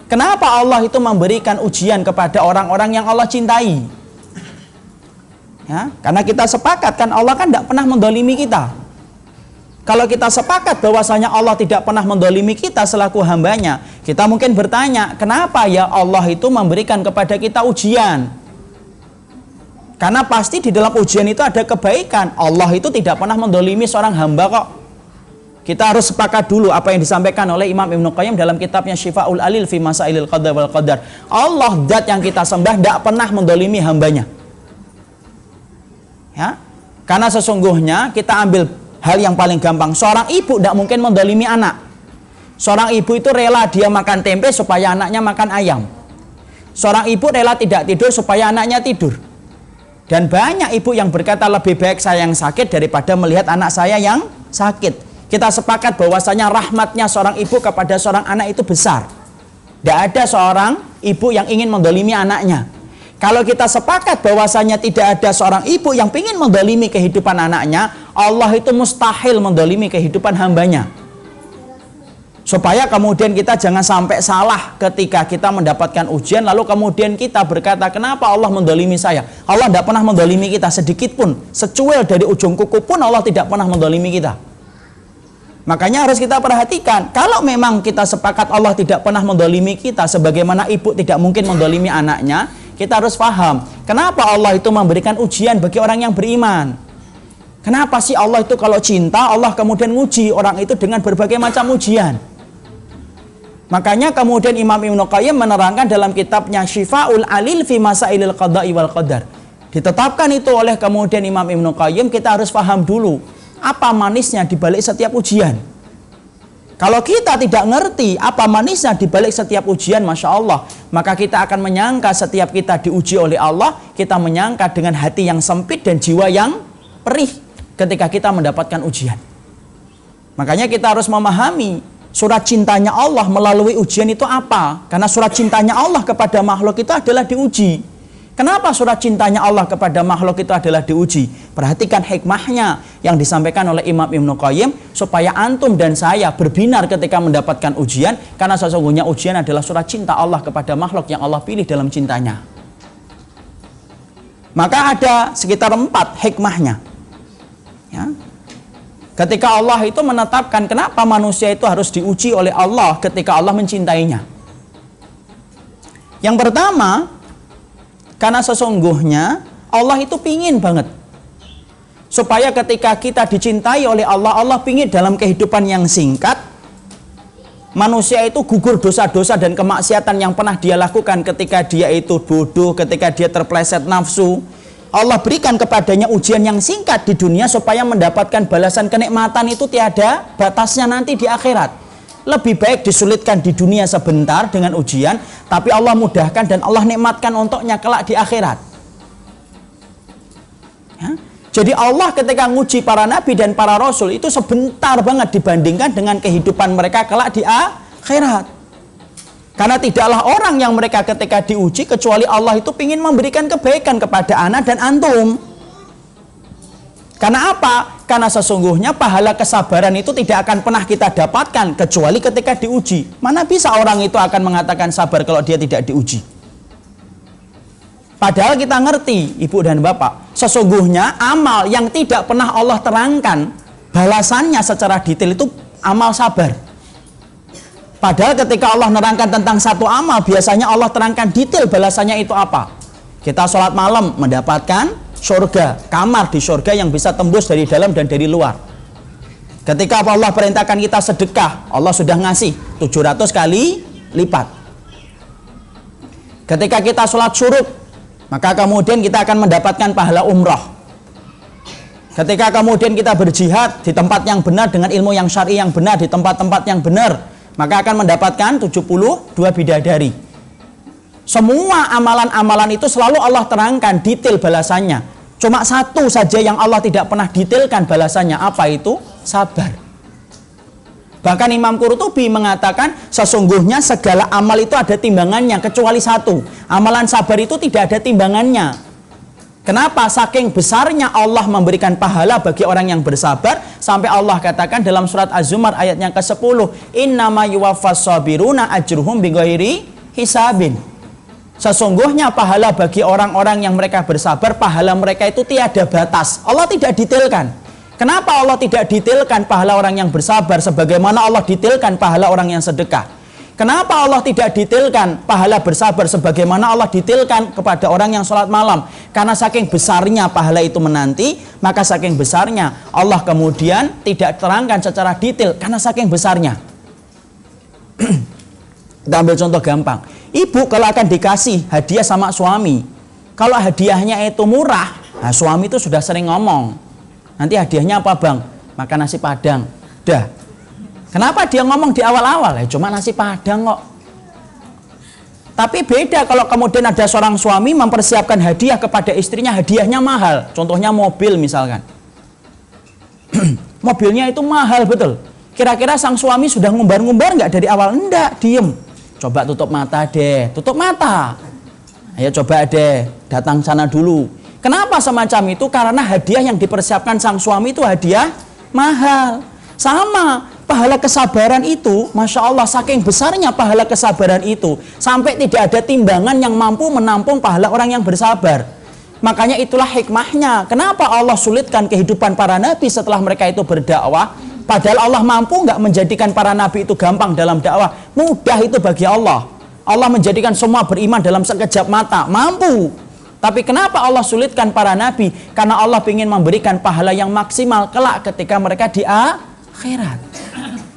[SPEAKER 2] kenapa Allah itu memberikan ujian kepada orang-orang yang Allah cintai. Ya, karena kita sepakat kan Allah kan tidak pernah mendolimi kita. Kalau kita sepakat bahwasanya Allah tidak pernah mendolimi kita selaku hambanya, kita mungkin bertanya, kenapa ya Allah itu memberikan kepada kita ujian? Karena pasti di dalam ujian itu ada kebaikan. Allah itu tidak pernah mendolimi seorang hamba kok. Kita harus sepakat dulu apa yang disampaikan oleh Imam Ibnu Qayyim dalam kitabnya Syifaul Alil fi Masailil Qada wal Qadar. Allah, zat yang kita sembah, tidak pernah mendolimi hambanya. Ya, karena sesungguhnya kita ambil hal yang paling gampang. Seorang ibu tidak mungkin mendolimi anak. Seorang ibu itu rela dia makan tempe supaya anaknya makan ayam. Seorang ibu rela tidak tidur supaya anaknya tidur. Dan banyak ibu yang berkata, lebih baik saya yang sakit daripada melihat anak saya yang sakit. Kita sepakat bahwasanya rahmatnya seorang ibu kepada seorang anak itu besar. Tidak ada seorang ibu yang ingin mendolimi anaknya. Kalau kita sepakat bahwasanya tidak ada seorang ibu yang ingin mendolimi kehidupan anaknya, Allah itu mustahil mendolimi kehidupan hambanya. Supaya kemudian kita jangan sampai salah ketika kita mendapatkan ujian, lalu kemudian kita berkata, kenapa Allah mendolimi saya? Allah tidak pernah mendolimi kita sedikit pun. Secuil dari ujung kuku pun Allah tidak pernah mendolimi kita. Makanya harus kita perhatikan, kalau memang kita sepakat Allah tidak pernah mendolimi kita, sebagaimana ibu tidak mungkin mendolimi anaknya, kita harus paham, kenapa Allah itu memberikan ujian bagi orang yang beriman. Kenapa sih Allah itu kalau cinta, Allah kemudian nguji orang itu dengan berbagai macam ujian. Makanya kemudian Imam Ibnu Qayyim menerangkan dalam kitabnya Syifaul Alil fi Masailil Qada'i wal Qadar. Ditetapkan itu oleh kemudian Imam Ibnu Qayyim, kita harus paham dulu, apa manisnya di balik setiap ujian. Kalau kita tidak ngerti apa manisnya di balik setiap ujian, Masya Allah, maka kita akan menyangka setiap kita diuji oleh Allah, kita menyangka dengan hati yang sempit dan jiwa yang perih ketika kita mendapatkan ujian. Makanya kita harus memahami surat cintanya Allah melalui ujian itu apa. Karena surat cintanya Allah kepada makhluk itu adalah diuji. Kenapa surat cintanya Allah kepada makhluk itu adalah diuji? Perhatikan hikmahnya yang disampaikan oleh Imam Ibnu Qayyim, supaya antum dan saya berbinar ketika mendapatkan ujian, karena sesungguhnya ujian adalah surat cinta Allah kepada makhluk yang Allah pilih dalam cintanya. Maka ada sekitar 4 hikmahnya. Ya. Ketika Allah itu menetapkan kenapa manusia itu harus diuji oleh Allah ketika Allah mencintainya. Yang pertama, karena sesungguhnya Allah itu pingin banget supaya ketika kita dicintai oleh Allah, Allah pingin dalam kehidupan yang singkat manusia itu gugur dosa-dosa dan kemaksiatan yang pernah dia lakukan ketika dia itu bodoh, ketika dia terpleset nafsu. Allah berikan kepadanya ujian yang singkat di dunia supaya mendapatkan balasan kenikmatan itu tiada batasnya nanti di akhirat. Lebih baik disulitkan di dunia sebentar dengan ujian, tapi Allah mudahkan dan Allah nikmatkan untuknya kelak di akhirat. Ya? Jadi Allah ketika nguji para nabi dan para rasul itu sebentar banget dibandingkan dengan kehidupan mereka kelak di akhirat. Karena tidaklah orang yang mereka ketika diuji kecuali Allah itu ingin memberikan kebaikan kepada anak dan antum. Karena apa? Karena sesungguhnya pahala kesabaran itu tidak akan pernah kita dapatkan kecuali ketika diuji. Mana bisa orang itu akan mengatakan sabar kalau dia tidak diuji? Padahal kita ngerti, Ibu dan Bapak, sesungguhnya amal yang tidak pernah Allah terangkan balasannya secara detail itu amal sabar. Padahal ketika Allah menerangkan tentang satu amal, biasanya Allah terangkan detail balasannya itu apa. Kita sholat malam mendapatkan surga, kamar di surga yang bisa tembus dari dalam dan dari luar. Ketika Allah perintahkan kita sedekah, Allah sudah ngasih 700 kali lipat. Ketika kita sholat syuruk, maka kemudian kita akan mendapatkan pahala umrah. Ketika kemudian kita berjihad di tempat yang benar dengan ilmu yang syar'i yang benar, di tempat-tempat yang benar, maka akan mendapatkan 72 bidadari. Semua amalan-amalan itu selalu Allah terangkan detail balasannya. Cuma satu saja yang Allah tidak pernah detailkan balasannya. Apa itu? Sabar. Bahkan Imam Qurtubi mengatakan sesungguhnya segala amal itu ada timbangannya kecuali satu. Amalan sabar itu tidak ada timbangannya. Kenapa? Saking besarnya Allah memberikan pahala bagi orang yang bersabar, sampai Allah katakan dalam surat Az-Zumar ayat yang ke-10, innama yuwaffas sabiruna ajruhum bighairi hisabin. Sesungguhnya pahala bagi orang-orang yang mereka bersabar, pahala mereka itu tiada batas. Allah tidak detailkan. Kenapa Allah tidak detailkan pahala orang yang bersabar sebagaimana Allah detailkan pahala orang yang sedekah? Kenapa Allah tidak detailkan pahala bersabar sebagaimana Allah detailkan kepada orang yang sholat malam? Karena saking besarnya pahala itu menanti, maka saking besarnya Allah kemudian tidak terangkan secara detail karena saking besarnya. Kita ambil contoh gampang. Ibu kalau akan dikasih hadiah sama suami, kalau hadiahnya itu murah, nah suami itu sudah sering ngomong, nanti hadiahnya apa bang? Makan nasi padang. Dah. Kenapa dia ngomong di awal-awal? Cuma nasi padang kok. Tapi beda kalau kemudian ada seorang suami mempersiapkan hadiah kepada istrinya, hadiahnya mahal. Contohnya mobil misalkan. Mobilnya itu mahal betul. Kira-kira sang suami sudah ngumbar-ngumbar nggak dari awal? Enggak, diem. Coba tutup mata deh, tutup mata. Ayo coba deh, datang sana dulu. Kenapa semacam itu? Karena hadiah yang dipersiapkan sang suami itu hadiah mahal. Sama, pahala kesabaran itu, Masya Allah, saking besarnya pahala kesabaran itu, sampai tidak ada timbangan yang mampu menampung pahala orang yang bersabar. Makanya itulah hikmahnya. Kenapa Allah sulitkan kehidupan para nabi setelah mereka itu berdakwah? Padahal Allah mampu nggak menjadikan para nabi itu gampang dalam dakwah? Mudah itu bagi Allah. Allah menjadikan semua beriman dalam sekejap mata. Mampu. Tapi kenapa Allah sulitkan para nabi? Karena Allah ingin memberikan pahala yang maksimal kelak ketika mereka di akhirat.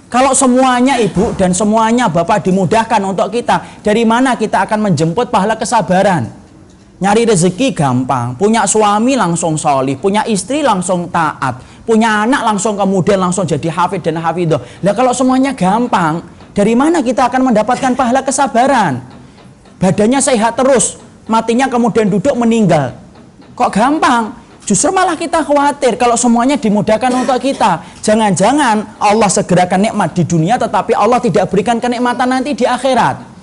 [SPEAKER 2] Kalau semuanya ibu dan semuanya bapak dimudahkan untuk kita, dari mana kita akan menjemput pahala kesabaran? Nyari rezeki gampang, punya suami langsung sholih, punya istri langsung taat, punya anak langsung kemudian langsung jadi hafid dan hafidah. Nah kalau semuanya gampang, dari mana kita akan mendapatkan pahala kesabaran? Badannya sehat terus, matinya kemudian duduk meninggal. Kok gampang? Justru malah kita khawatir kalau semuanya dimudahkan untuk kita. Jangan-jangan Allah segerakan nikmat di dunia tetapi Allah tidak berikan kenikmatan nanti di akhirat.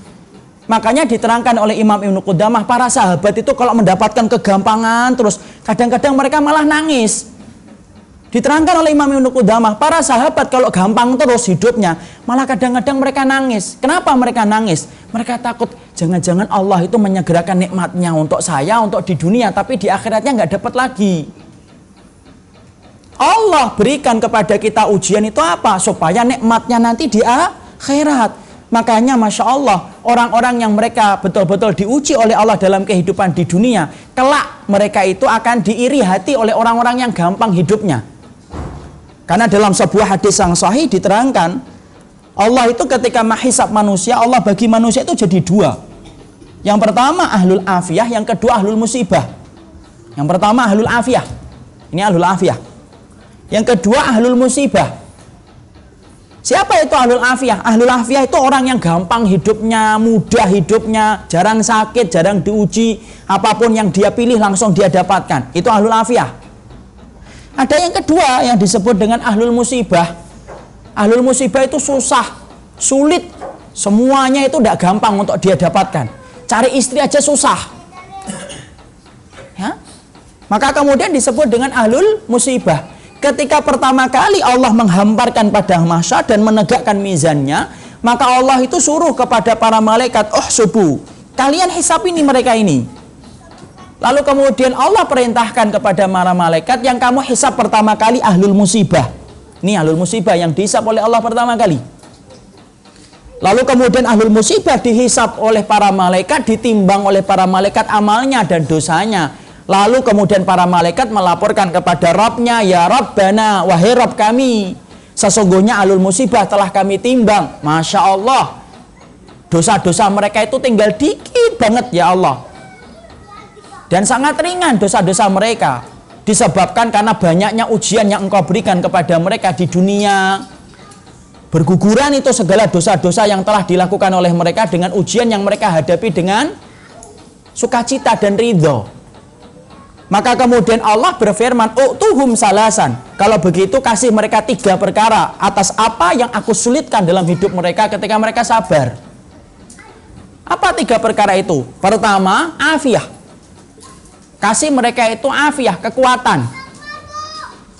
[SPEAKER 2] Makanya diterangkan oleh Imam Ibnu Qudamah, para sahabat itu kalau mendapatkan kegampangan terus kadang-kadang mereka malah nangis. Diterangkan oleh Imam Ibnu Qudamah, para sahabat kalau gampang terus hidupnya, malah kadang-kadang mereka nangis. Kenapa mereka nangis? Mereka takut jangan-jangan Allah itu menyegerakan nikmatnya untuk saya, untuk di dunia, tapi di akhiratnya nggak dapat lagi. Allah berikan kepada kita ujian itu apa? Supaya nikmatnya nanti di akhirat. Makanya Masya Allah, orang-orang yang mereka betul-betul diuji oleh Allah dalam kehidupan di dunia, kelak mereka itu akan diiri hati oleh orang-orang yang gampang hidupnya. Karena dalam sebuah hadis yang sahih diterangkan, Allah itu ketika menghisab manusia, Allah bagi manusia itu jadi dua. Yang pertama ahlul afiyah, yang kedua ahlul musibah. Yang pertama ahlul afiyah. Ini ahlul afiyah. Yang kedua ahlul musibah. Siapa itu ahlul afiyah? Ahlul afiyah itu orang yang gampang hidupnya, mudah hidupnya, jarang sakit, jarang diuji, apapun yang dia pilih langsung dia dapatkan. Itu ahlul afiyah. Ada yang kedua yang disebut dengan ahlul musibah. Ahlul musibah itu susah, sulit, semuanya itu tidak gampang untuk dia dapatkan. Cari istri aja susah. Ya? Maka kemudian disebut dengan ahlul musibah. Ketika pertama kali Allah menghamparkan padang mahsyar dan menegakkan mizannya, maka Allah itu suruh kepada para malaikat, "Oh subuh, kalian hisab ini mereka ini." Lalu kemudian Allah perintahkan kepada para malaikat, yang kamu hisab pertama kali ahlul musibah. Ini ahlul musibah yang dihisab oleh Allah pertama kali. Lalu kemudian ahlul musibah dihisab oleh para malaikat, ditimbang oleh para malaikat amalnya dan dosanya. Lalu kemudian para malaikat melaporkan kepada Rabbnya, "Ya Rabbana, wahai Rabb kami, sesungguhnya ahlul musibah telah kami timbang. Masya Allah, dosa-dosa mereka itu tinggal dikit banget ya Allah. Dan sangat ringan dosa-dosa mereka. Disebabkan karena banyaknya ujian yang Engkau berikan kepada mereka di dunia. Berguguran itu segala dosa-dosa yang telah dilakukan oleh mereka dengan ujian yang mereka hadapi dengan sukacita dan ridho. Maka kemudian Allah berfirman, "U'tuhum salasan." Kalau begitu kasih mereka 3 perkara atas apa yang aku sulitkan dalam hidup mereka ketika mereka sabar. Apa 3 perkara itu? Pertama, afiyah. Kasih mereka itu afiyah, kekuatan.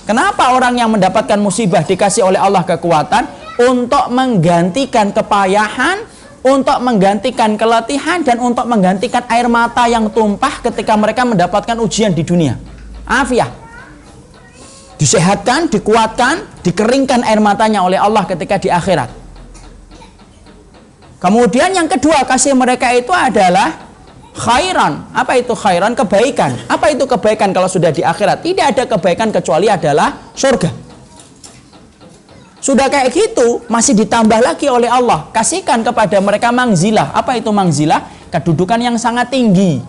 [SPEAKER 2] Kenapa orang yang mendapatkan musibah dikasih oleh Allah kekuatan? Untuk menggantikan kepayahan, untuk menggantikan keletihan, dan untuk menggantikan air mata yang tumpah ketika mereka mendapatkan ujian di dunia. Afiyah. Disehatkan, dikuatkan, dikeringkan air matanya oleh Allah ketika di akhirat. Kemudian yang kedua, kasih mereka itu adalah khairan. Apa itu khairan? Kebaikan. Apa itu kebaikan kalau sudah di akhirat? Tidak ada kebaikan kecuali adalah surga. Sudah kayak gitu, masih ditambah lagi oleh Allah. Kasihkan kepada mereka mangzilah. Apa itu mangzilah? Kedudukan yang sangat tinggi.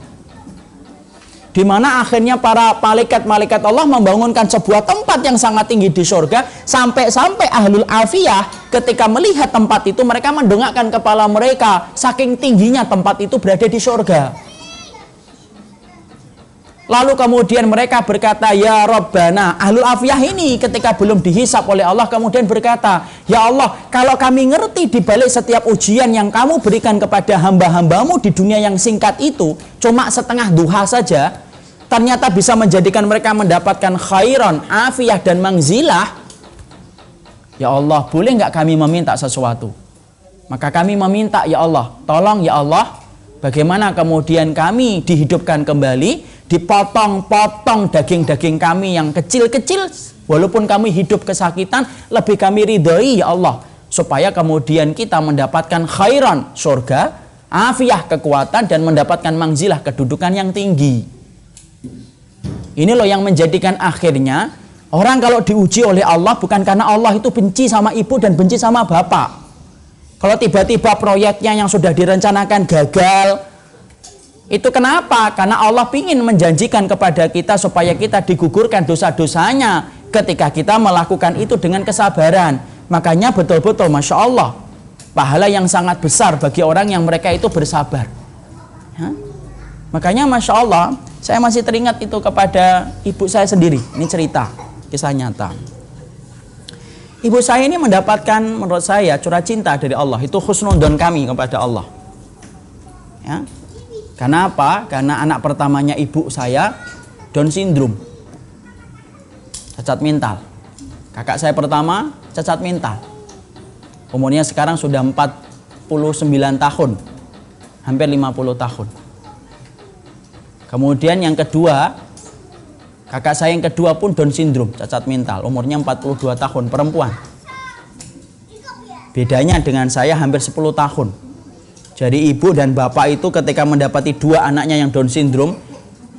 [SPEAKER 2] Di mana akhirnya para malaikat-malaikat Allah membangunkan sebuah tempat yang sangat tinggi di surga. Sampai-sampai ahlul afiyah ketika melihat tempat itu, mereka mendongakkan kepala mereka. Saking tingginya tempat itu berada di surga. Lalu kemudian mereka berkata, "Ya Rabbana." Ahlul afiyah ini ketika belum dihisab oleh Allah kemudian berkata, "Ya Allah, kalau kami ngerti di balik setiap ujian yang kamu berikan kepada hamba-hambamu di dunia yang singkat itu cuma setengah duha saja, ternyata bisa menjadikan mereka mendapatkan khairan, afiyah dan mangzilah. Ya Allah, boleh nggak kami meminta sesuatu?" Maka kami meminta, "Ya Allah, tolong ya Allah, bagaimana kemudian kami dihidupkan kembali, dipotong-potong daging-daging kami yang kecil-kecil, walaupun kami hidup kesakitan, lebih kami ridhoi ya Allah, supaya kemudian kita mendapatkan khairan, surga, afiyah, kekuatan, dan mendapatkan mangzilah, kedudukan yang tinggi." Ini loh yang menjadikan akhirnya orang kalau diuji oleh Allah bukan karena Allah itu benci sama ibu dan benci sama bapak. Kalau tiba-tiba proyeknya yang sudah direncanakan gagal, itu kenapa? Karena Allah ingin menjanjikan kepada kita supaya kita digugurkan dosa-dosanya ketika kita melakukan itu dengan kesabaran. Makanya betul-betul Masya Allah, pahala yang sangat besar bagi orang yang mereka itu bersabar. Ya? Makanya Masya Allah, saya masih teringat itu kepada ibu saya sendiri. Ini cerita, kisah nyata. Ibu saya ini mendapatkan menurut saya curah cinta dari Allah. Itu husnudon kami kepada Allah. Ya. Karena apa? Karena anak pertamanya ibu saya Down syndrome, cacat mental. Kakak saya pertama cacat mental. Umurnya sekarang sudah 49 tahun, hampir 50 tahun. Kemudian yang kedua, kakak saya yang kedua pun Down syndrome, cacat mental, umurnya 42 tahun, perempuan. Bedanya dengan saya hampir 10 tahun. Jadi ibu dan bapak itu ketika mendapati dua anaknya yang Down syndrome,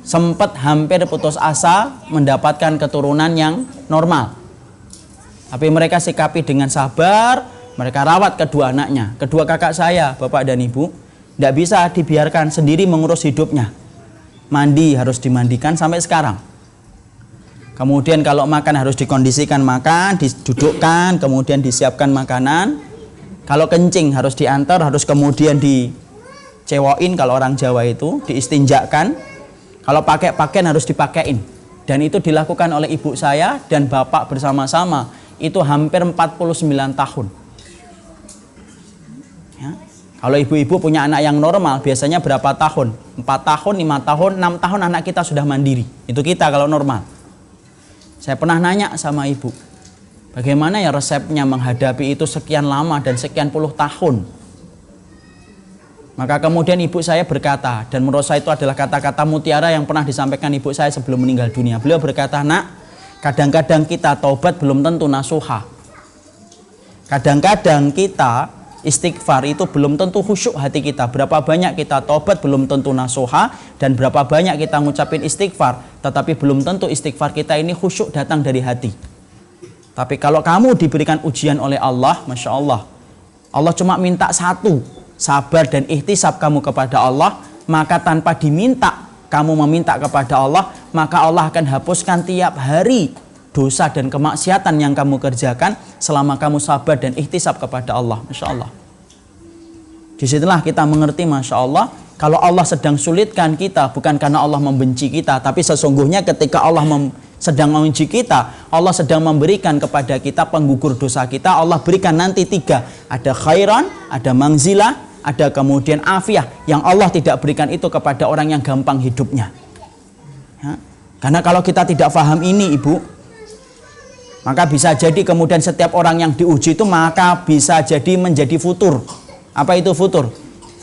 [SPEAKER 2] sempat hampir putus asa mendapatkan keturunan yang normal. Tapi mereka sikapi dengan sabar, mereka rawat kedua anaknya. Kedua kakak saya, bapak dan ibu, tidak bisa dibiarkan sendiri mengurus hidupnya. Mandi harus dimandikan sampai sekarang. Kemudian kalau makan harus dikondisikan makan, didudukkan, kemudian disiapkan makanan. Kalau kencing harus diantar, harus kemudian dicewokin kalau orang Jawa itu, diistinjakan. Kalau pakai pakaian harus dipakein. Dan itu dilakukan oleh ibu saya dan bapak bersama-sama. Itu hampir 49 tahun. Ya. Kalau ibu-ibu punya anak yang normal, biasanya berapa tahun? 4 tahun, 5 tahun, 6 tahun anak kita sudah mandiri. Itu kita kalau normal. Saya pernah nanya sama ibu, bagaimana ya resepnya menghadapi itu sekian lama dan sekian puluh tahun? Maka kemudian ibu saya berkata, dan menurut saya itu adalah kata-kata mutiara yang pernah disampaikan ibu saya sebelum meninggal dunia. Beliau berkata, nak, kadang-kadang kita taubat belum tentu nasuha. Kadang-kadang kita istighfar itu belum tentu khusyuk hati kita. Berapa banyak kita taubat belum tentu nasuha, dan berapa banyak kita ngucapin istighfar, tetapi belum tentu istighfar kita ini khusyuk datang dari hati. Tapi kalau kamu diberikan ujian oleh Allah, Masya Allah, Allah cuma minta satu, sabar dan ihtisab kamu kepada Allah, maka tanpa diminta kamu meminta kepada Allah, maka Allah akan hapuskan tiap hari dosa dan kemaksiatan yang kamu kerjakan selama kamu sabar dan ihtisab kepada Allah. Masya Allah. Disitulah kita mengerti, Masya Allah, kalau Allah sedang sulitkan kita bukan karena Allah membenci kita, tapi sesungguhnya ketika Allah sedang membenci kita, Allah sedang memberikan kepada kita penggugur dosa kita. Allah berikan nanti 3, ada khairan, ada mangzilah, ada kemudian afiah, yang Allah tidak berikan itu kepada orang yang gampang hidupnya. Ya. Karena kalau kita tidak paham ini, ibu, maka bisa jadi kemudian setiap orang yang diuji itu maka bisa jadi menjadi futur. Apa itu futur?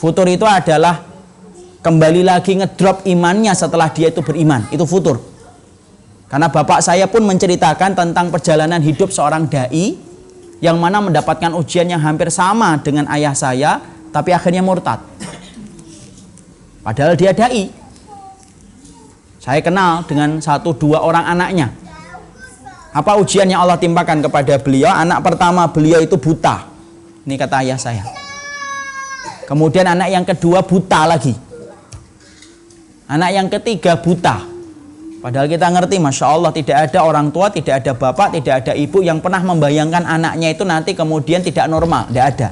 [SPEAKER 2] Futur itu adalah kembali lagi ngedrop imannya setelah dia itu beriman. Itu futur. Karena bapak saya pun menceritakan tentang perjalanan hidup seorang dai yang mana mendapatkan ujian yang hampir sama dengan ayah saya, tapi akhirnya murtad. Padahal dia dai. Saya kenal dengan 1-2 orang anaknya. Apa ujian yang Allah timpakan kepada beliau? Anak pertama beliau itu buta. Ini kata ayah saya. Kemudian anak yang kedua buta lagi. Anak yang ketiga buta. Padahal kita ngerti, Masya Allah, tidak ada orang tua, tidak ada bapak, tidak ada ibu yang pernah membayangkan anaknya itu nanti kemudian tidak normal. Tidak ada.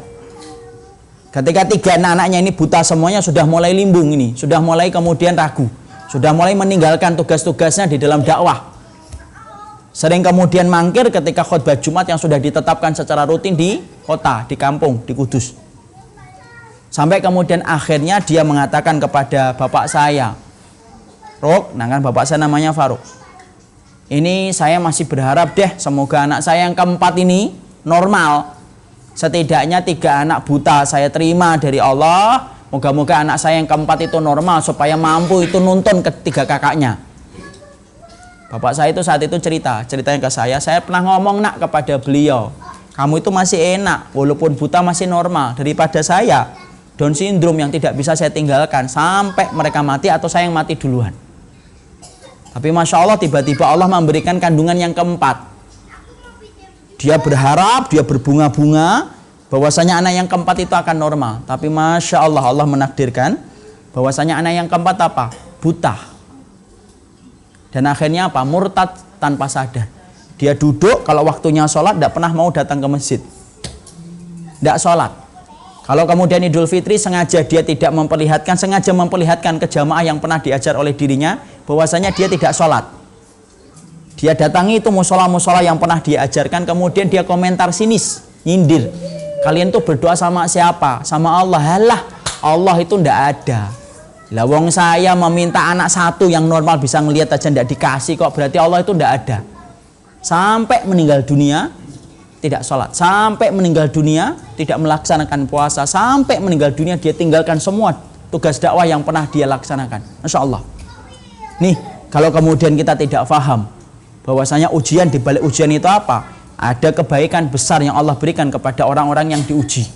[SPEAKER 2] Ketika 3 anak-anaknya ini buta semuanya, sudah mulai limbung ini. Sudah mulai kemudian ragu. Sudah mulai meninggalkan tugas-tugasnya di dalam dakwah. Sering kemudian mangkir ketika khutbah Jumat yang sudah ditetapkan secara rutin di kota, di kampung, di Kudus. Sampai kemudian akhirnya dia mengatakan kepada bapak saya, Rok, nah kan bapak saya namanya Faruk, ini saya masih berharap deh semoga anak saya yang keempat ini normal. Setidaknya 3 anak buta saya terima dari Allah. Moga-moga anak saya yang keempat itu normal supaya mampu itu nuntun ke 3 kakaknya. Bapak saya itu saat itu ceritanya ke saya pernah ngomong, nak, kepada beliau, kamu itu masih enak, walaupun buta masih normal, daripada saya Down syndrome yang tidak bisa saya tinggalkan sampai mereka mati atau saya yang mati duluan. Tapi Masya Allah, tiba-tiba Allah memberikan kandungan yang keempat. Dia berharap, dia berbunga-bunga bahwasanya anak yang keempat itu akan normal. Tapi Masya Allah, Allah menakdirkan bahwasanya anak yang keempat apa? Buta. Dan akhirnya apa? Murtad tanpa sadar. Dia duduk, kalau waktunya sholat tidak pernah mau datang ke masjid. Tidak sholat. Kalau kemudian Idul Fitri sengaja dia tidak memperlihatkan, sengaja memperlihatkan ke jamaah yang pernah diajar oleh dirinya bahwasanya dia tidak sholat. Dia datangi itu musola-musola yang pernah diajarkan, kemudian dia komentar sinis, nyindir. Kalian tuh berdoa sama siapa? Sama Allah. Halah, Allah itu ndak ada. Lah wong saya meminta anak satu yang normal bisa ngelihat aja ndak dikasih kok, berarti Allah itu ndak ada. Sampai meninggal dunia tidak sholat, sampai meninggal dunia tidak melaksanakan puasa, sampai meninggal dunia dia tinggalkan semua tugas dakwah yang pernah dia laksanakan. Masya Allah. Nih, kalau kemudian kita tidak paham bahwasanya ujian, di balik ujian itu apa? Ada kebaikan besar yang Allah berikan kepada orang-orang yang diuji.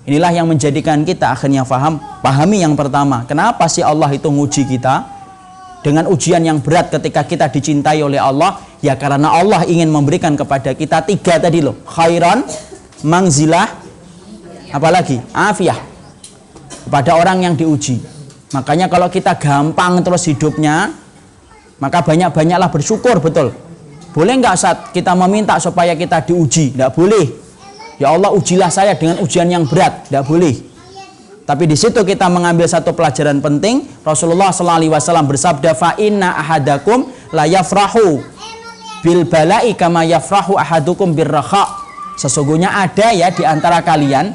[SPEAKER 2] Inilah yang menjadikan kita akhirnya pahami yang pertama, kenapa sih Allah itu nguji kita dengan ujian yang berat ketika kita dicintai oleh Allah? Ya karena Allah ingin memberikan kepada kita 3 tadi loh, khairan, mangzilah, apalagi afiyah, kepada orang yang diuji. Makanya kalau kita gampang terus hidupnya, maka banyak-banyaklah bersyukur, betul. Boleh nggak saat kita meminta supaya kita diuji? Nggak boleh. Ya Allah, ujilah saya dengan ujian yang berat, tidak boleh. Tapi di situ kita mengambil satu pelajaran penting. Rasulullah SAW bersabda, fa inna ahadakum la yafrahu bil bala'i kama yafrahu ahadukum birrakha. Sesungguhnya ada ya di antara kalian,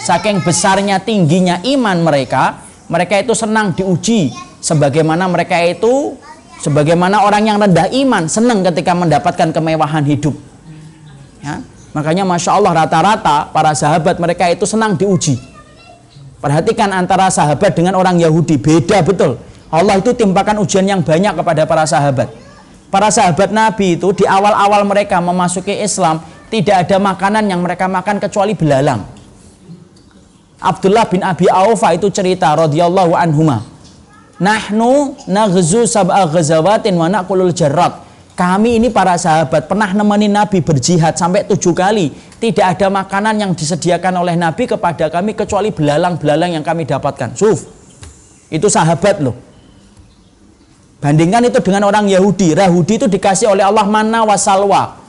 [SPEAKER 2] saking besarnya tingginya iman mereka itu senang diuji, sebagaimana orang yang rendah iman senang ketika mendapatkan kemewahan hidup. Ya. Makanya Masya Allah rata-rata para sahabat mereka itu senang diuji. Perhatikan antara sahabat dengan orang Yahudi, beda betul. Allah itu timpakan ujian yang banyak kepada para sahabat. Para sahabat Nabi itu di awal-awal mereka memasuki Islam, tidak ada makanan yang mereka makan kecuali belalang. Abdullah bin Abi Aufa itu cerita radhiyallahu anhuma, nahnu naghzu sab'a ghazawatin wa naqulul jarrad. Kami ini para sahabat pernah nemenin Nabi berjihad sampai 7 kali. Tidak ada makanan yang disediakan oleh Nabi kepada kami kecuali belalang-belalang yang kami dapatkan. Itu sahabat loh. Bandingkan itu dengan orang Yahudi. Yahudi itu dikasih oleh Allah manna wa salwa,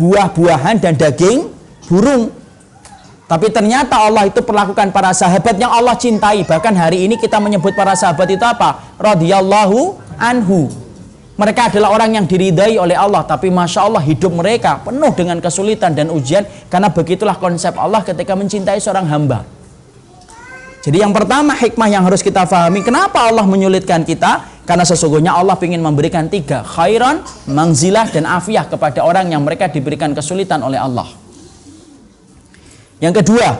[SPEAKER 2] buah-buahan dan daging burung. Tapi ternyata Allah itu perlakukan para sahabat yang Allah cintai. Bahkan hari ini kita menyebut para sahabat itu apa? Radhiyallahu anhu. Mereka adalah orang yang diridai oleh Allah, tapi Masya Allah hidup mereka penuh dengan kesulitan dan ujian, karena begitulah konsep Allah ketika mencintai seorang hamba. Jadi yang pertama hikmah yang harus kita pahami, kenapa Allah menyulitkan kita? Karena sesungguhnya Allah ingin memberikan 3, khairan, mangzilah, dan afiyah kepada orang yang mereka diberikan kesulitan oleh Allah. Yang kedua,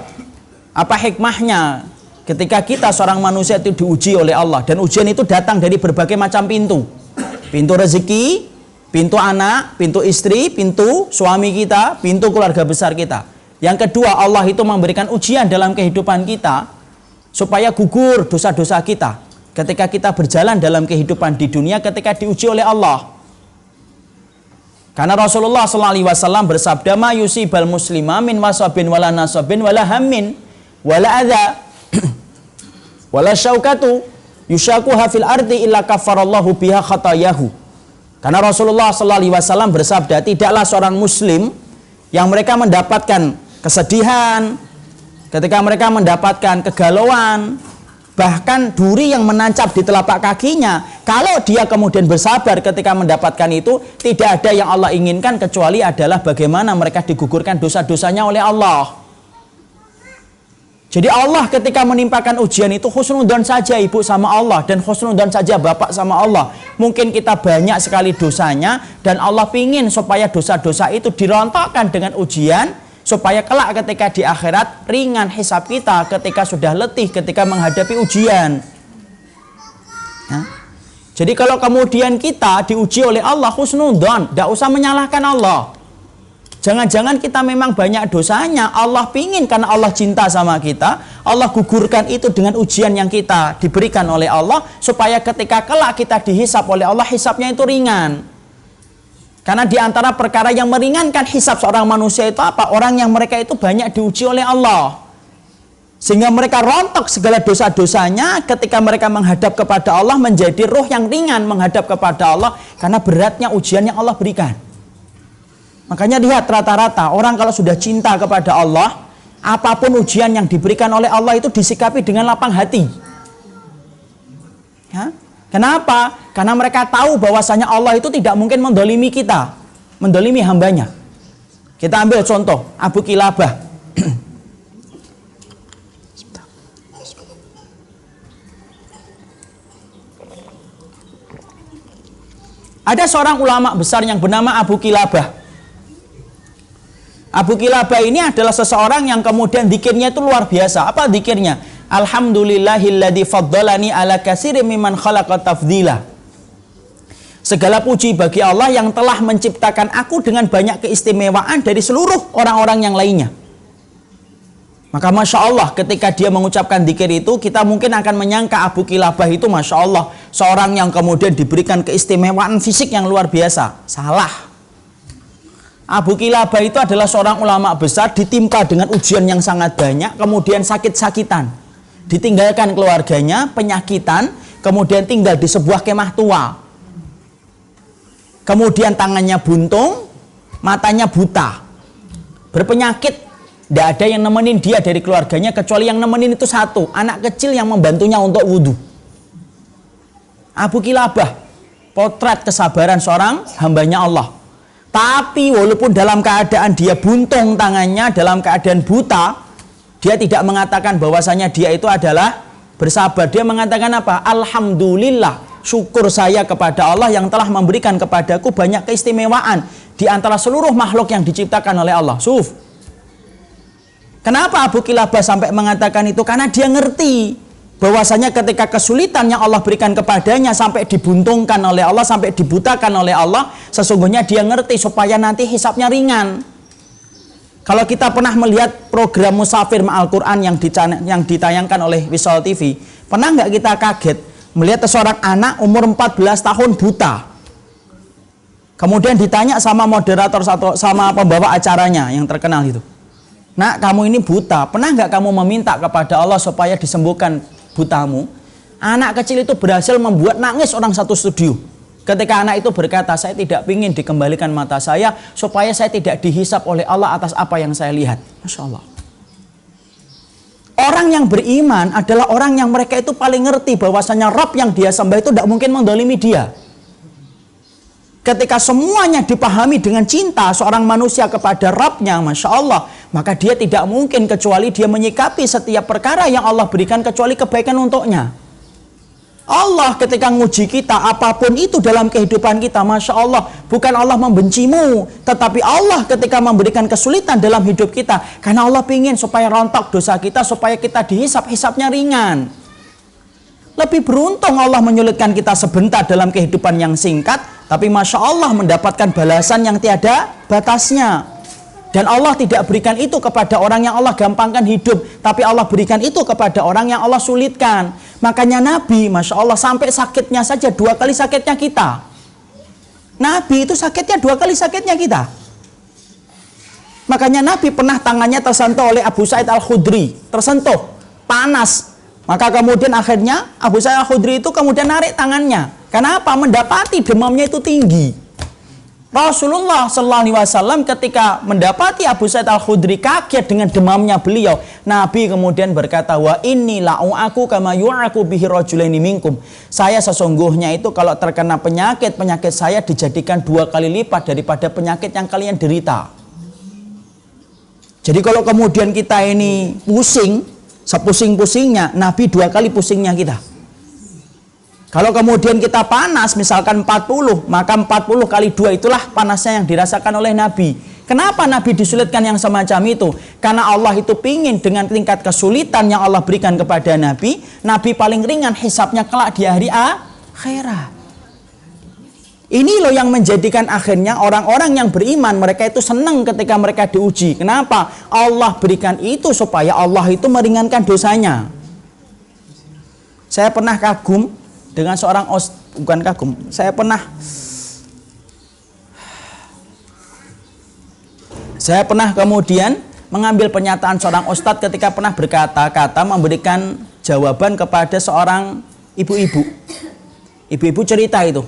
[SPEAKER 2] apa hikmahnya ketika kita seorang manusia itu diuji oleh Allah, dan ujian itu datang dari berbagai macam pintu. Pintu rezeki, pintu anak, pintu istri, pintu suami kita, pintu keluarga besar kita. Yang kedua, Allah itu memberikan ujian dalam kehidupan kita supaya gugur dosa-dosa kita ketika kita berjalan dalam kehidupan di dunia ketika diuji oleh Allah. Karena Rasulullah SAW bersabda, ma yusibal muslima min wasabin wala nasabin wala hammin wala adha wala syaukatu yushakuha fil ardi illa kafarallahu biha khatayahu. Karena Rasulullah SAW bersabda, tidaklah seorang muslim yang mereka mendapatkan kesedihan, ketika mereka mendapatkan kegalauan, bahkan duri yang menancap di telapak kakinya, kalau dia kemudian bersabar ketika mendapatkan itu, tidak ada yang Allah inginkan kecuali adalah bagaimana mereka digugurkan dosa-dosanya oleh Allah. Jadi Allah ketika menimpakan ujian itu husnudzon saja ibu sama Allah, dan husnudzon saja bapak sama Allah. Mungkin kita banyak sekali dosanya, dan Allah pingin supaya dosa-dosa itu dirontokkan dengan ujian, supaya kelak ketika di akhirat ringan hisab kita ketika sudah letih ketika menghadapi ujian. Ya. Jadi kalau kemudian kita diuji oleh Allah husnudzon, tidak usah menyalahkan Allah. Jangan-jangan kita memang banyak dosanya, Allah pingin karena Allah cinta sama kita, Allah gugurkan itu dengan ujian yang kita diberikan oleh Allah, supaya ketika kelak kita dihisap oleh Allah, hisapnya itu ringan. Karena di antara perkara yang meringankan hisap seorang manusia itu apa? Orang yang mereka itu banyak diuji oleh Allah, sehingga mereka rontok segala dosa-dosanya ketika mereka menghadap kepada Allah, menjadi roh yang ringan menghadap kepada Allah, karena beratnya ujian yang Allah berikan. Makanya lihat rata-rata orang kalau sudah cinta kepada Allah, apapun ujian yang diberikan oleh Allah itu disikapi dengan lapang hati. Ya? Kenapa? Karena mereka tahu bahwasanya Allah itu tidak mungkin mendolimi kita, mendolimi hambanya. Kita ambil contoh Abu Kilabah. Ada seorang ulama besar yang bernama Abu Kilabah. Abu Kilabah ini adalah seseorang yang kemudian zikirnya itu luar biasa. Apa zikirnya? Alhamdulillahilladzi faddalani ala katsirin mimman khalaqa tafdila. Segala puji bagi Allah yang telah menciptakan aku dengan banyak keistimewaan dari seluruh orang-orang yang lainnya. Maka Masya Allah ketika dia mengucapkan zikir itu, kita mungkin akan menyangka Abu Kilabah itu Masya Allah seorang yang kemudian diberikan keistimewaan fisik yang luar biasa. Salah. Abu Kilabah itu adalah seorang ulama besar, ditimpa dengan ujian yang sangat banyak, kemudian sakit-sakitan, ditinggalkan keluarganya, penyakitan, kemudian tinggal di sebuah kemah tua. Kemudian tangannya buntung, matanya buta, berpenyakit, tidak ada yang nemenin dia dari keluarganya, kecuali yang nemenin itu satu, anak kecil yang membantunya untuk wudhu. Abu Kilabah, potret kesabaran seorang hambanya Allah. Tapi walaupun dalam keadaan dia buntung tangannya, dalam keadaan buta, dia tidak mengatakan bahwasanya dia itu adalah bersabar. Dia mengatakan apa? Alhamdulillah, syukur saya kepada Allah yang telah memberikan kepadaku banyak keistimewaan di antara seluruh makhluk yang diciptakan oleh Allah. Kenapa Abu Kilabah sampai mengatakan itu? Karena dia ngerti bahwasanya ketika kesulitan yang Allah berikan kepadanya sampai dibuntungkan oleh Allah, sampai dibutakan oleh Allah, sesungguhnya dia ngerti supaya nanti hisapnya ringan. Kalau kita pernah melihat program Musafir Ma'al Quran yang ditayangkan oleh Wisal TV, pernah nggak kita kaget melihat seorang anak umur 14 tahun buta? Kemudian ditanya sama moderator sama pembawa acaranya yang terkenal itu, "Nak, kamu ini buta, pernah nggak kamu meminta kepada Allah supaya disembuhkan butamu?" Anak kecil itu berhasil membuat nangis orang satu studio. Ketika anak itu berkata, "Saya tidak ingin dikembalikan mata saya supaya saya tidak dihisap oleh Allah atas apa yang saya lihat." Masya Allah. Orang yang beriman adalah orang yang mereka itu paling ngerti bahwasanya Rabb yang dia sembah itu tidak mungkin mendolimi dia. Ketika semuanya dipahami dengan cinta seorang manusia kepada Rabbnya, Masya Allah, maka dia tidak mungkin kecuali dia menyikapi setiap perkara yang Allah berikan kecuali kebaikan untuknya. Allah ketika nguji kita apapun itu dalam kehidupan kita, Masya Allah, bukan Allah membencimu, tetapi Allah ketika memberikan kesulitan dalam hidup kita, karena Allah ingin supaya rontok dosa kita, supaya kita dihisap-hisapnya ringan. Lebih beruntung Allah menyulitkan kita sebentar dalam kehidupan yang singkat, tapi Masya Allah mendapatkan balasan yang tiada batasnya. Dan Allah tidak berikan itu kepada orang yang Allah gampangkan hidup, tapi Allah berikan itu kepada orang yang Allah sulitkan. Makanya Nabi, Masya Allah, sampai sakitnya saja 2 kali sakitnya kita. Nabi itu sakitnya 2 kali sakitnya kita. Makanya Nabi pernah tangannya tersentuh oleh Abu Sa'id Al-Khudri, tersentuh, panas. Maka kemudian akhirnya Abu Sa'id Al-Khudri itu kemudian narik tangannya. Kenapa? Mendapati demamnya itu tinggi. Rasulullah SAW ketika mendapati Abu Sa'id Al-Khudri kaget dengan demamnya beliau, Nabi kemudian berkata, "Wa inni la'u'aku kama yu'aku bihi rajulaini minkum." Saya sesungguhnya itu kalau terkena penyakit saya dijadikan 2 kali lipat daripada penyakit yang kalian derita. Jadi kalau kemudian kita ini pusing, sepusing-pusingnya, Nabi 2 kali pusingnya kita. Kalau kemudian kita panas, misalkan 40, maka 40 kali 2 itulah panasnya yang dirasakan oleh Nabi. Kenapa Nabi disulitkan yang semacam itu? Karena Allah itu pingin dengan tingkat kesulitan yang Allah berikan kepada Nabi, Nabi paling ringan hisapnya kelak di hari akhirat. Ini loh yang menjadikan akhirnya orang-orang yang beriman, mereka itu senang ketika mereka diuji. Kenapa? Allah berikan itu supaya Allah itu meringankan dosanya. Saya pernah kagum dengan seorang bukan kagum, saya pernah kemudian mengambil pernyataan seorang ustadz ketika pernah berkata-kata memberikan jawaban kepada seorang ibu-ibu. Ibu-ibu cerita itu,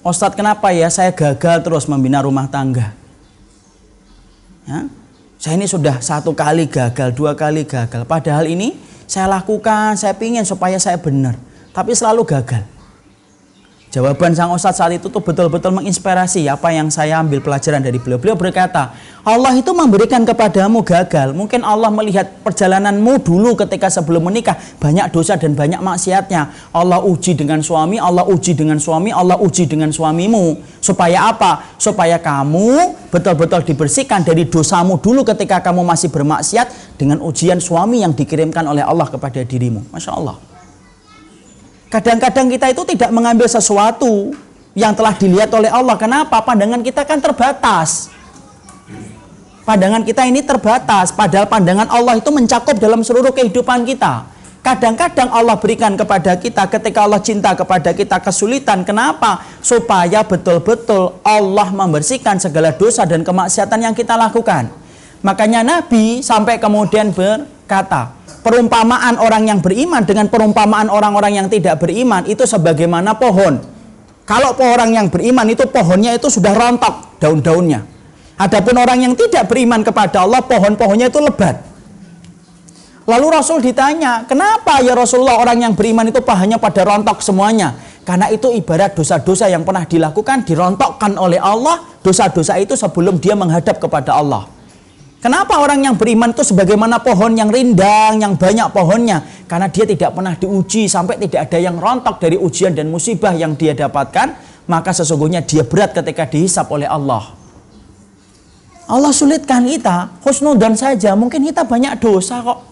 [SPEAKER 2] "Ustadz, kenapa ya saya gagal terus membina rumah tangga? Ya, saya ini sudah 1 kali gagal, 2 kali gagal. Padahal ini saya lakukan, saya pingin supaya saya benar, tapi selalu gagal. Jawaban sang ustadz saat itu tuh betul-betul menginspirasi apa yang saya ambil pelajaran dari beliau. Beliau berkata, Allah itu memberikan kepadamu gagal. Mungkin Allah melihat perjalananmu dulu ketika sebelum menikah banyak dosa dan banyak maksiatnya. Allah uji dengan suami, Allah uji dengan suami, Allah uji dengan suamimu. Supaya apa? Supaya kamu betul-betul dibersihkan dari dosamu dulu ketika kamu masih bermaksiat dengan ujian suami yang dikirimkan oleh Allah kepada dirimu. Masya Allah. Kadang-kadang kita itu tidak mengambil sesuatu yang telah dilihat oleh Allah. Kenapa? Pandangan kita kan terbatas. Pandangan kita ini terbatas. Padahal pandangan Allah itu mencakup dalam seluruh kehidupan kita. Kadang-kadang Allah berikan kepada kita ketika Allah cinta kepada kita kesulitan. Kenapa? Supaya betul-betul Allah membersihkan segala dosa dan kemaksiatan yang kita lakukan. Makanya Nabi sampai kemudian berkata, perumpamaan orang yang beriman dengan perumpamaan orang-orang yang tidak beriman itu sebagaimana pohon. Kalau orang yang beriman itu pohonnya itu sudah rontok daun-daunnya. Adapun orang yang tidak beriman kepada Allah, pohon-pohonnya itu lebat. Lalu Rasul ditanya, kenapa ya Rasulullah orang yang beriman itu pohonnya pada rontok semuanya? Karena itu ibarat dosa-dosa yang pernah dilakukan dirontokkan oleh Allah, dosa-dosa itu sebelum dia menghadap kepada Allah. Kenapa orang yang beriman itu sebagaimana pohon yang rindang, yang banyak pohonnya? Karena dia tidak pernah diuji sampai tidak ada yang rontok dari ujian dan musibah yang dia dapatkan. Maka sesungguhnya dia berat ketika dihisap oleh Allah. Allah sulitkan kita, husnudzon saja, mungkin kita banyak dosa kok.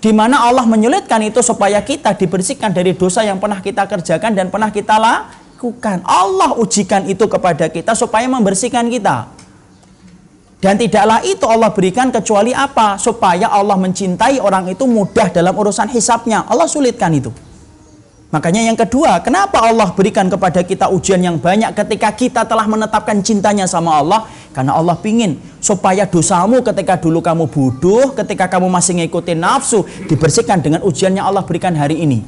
[SPEAKER 2] Di mana Allah menyulitkan itu supaya kita dibersihkan dari dosa yang pernah kita kerjakan dan pernah kita lakukan. Allah ujikan itu kepada kita supaya membersihkan kita. Dan tidaklah itu Allah berikan kecuali apa? Supaya Allah mencintai orang itu mudah dalam urusan hisapnya. Allah sulitkan itu. Makanya yang kedua, kenapa Allah berikan kepada kita ujian yang banyak ketika kita telah menetapkan cintanya sama Allah? Karena Allah pingin supaya dosamu ketika dulu kamu bodoh, ketika kamu masih ngikutin nafsu, dibersihkan dengan ujian yang Allah berikan hari ini.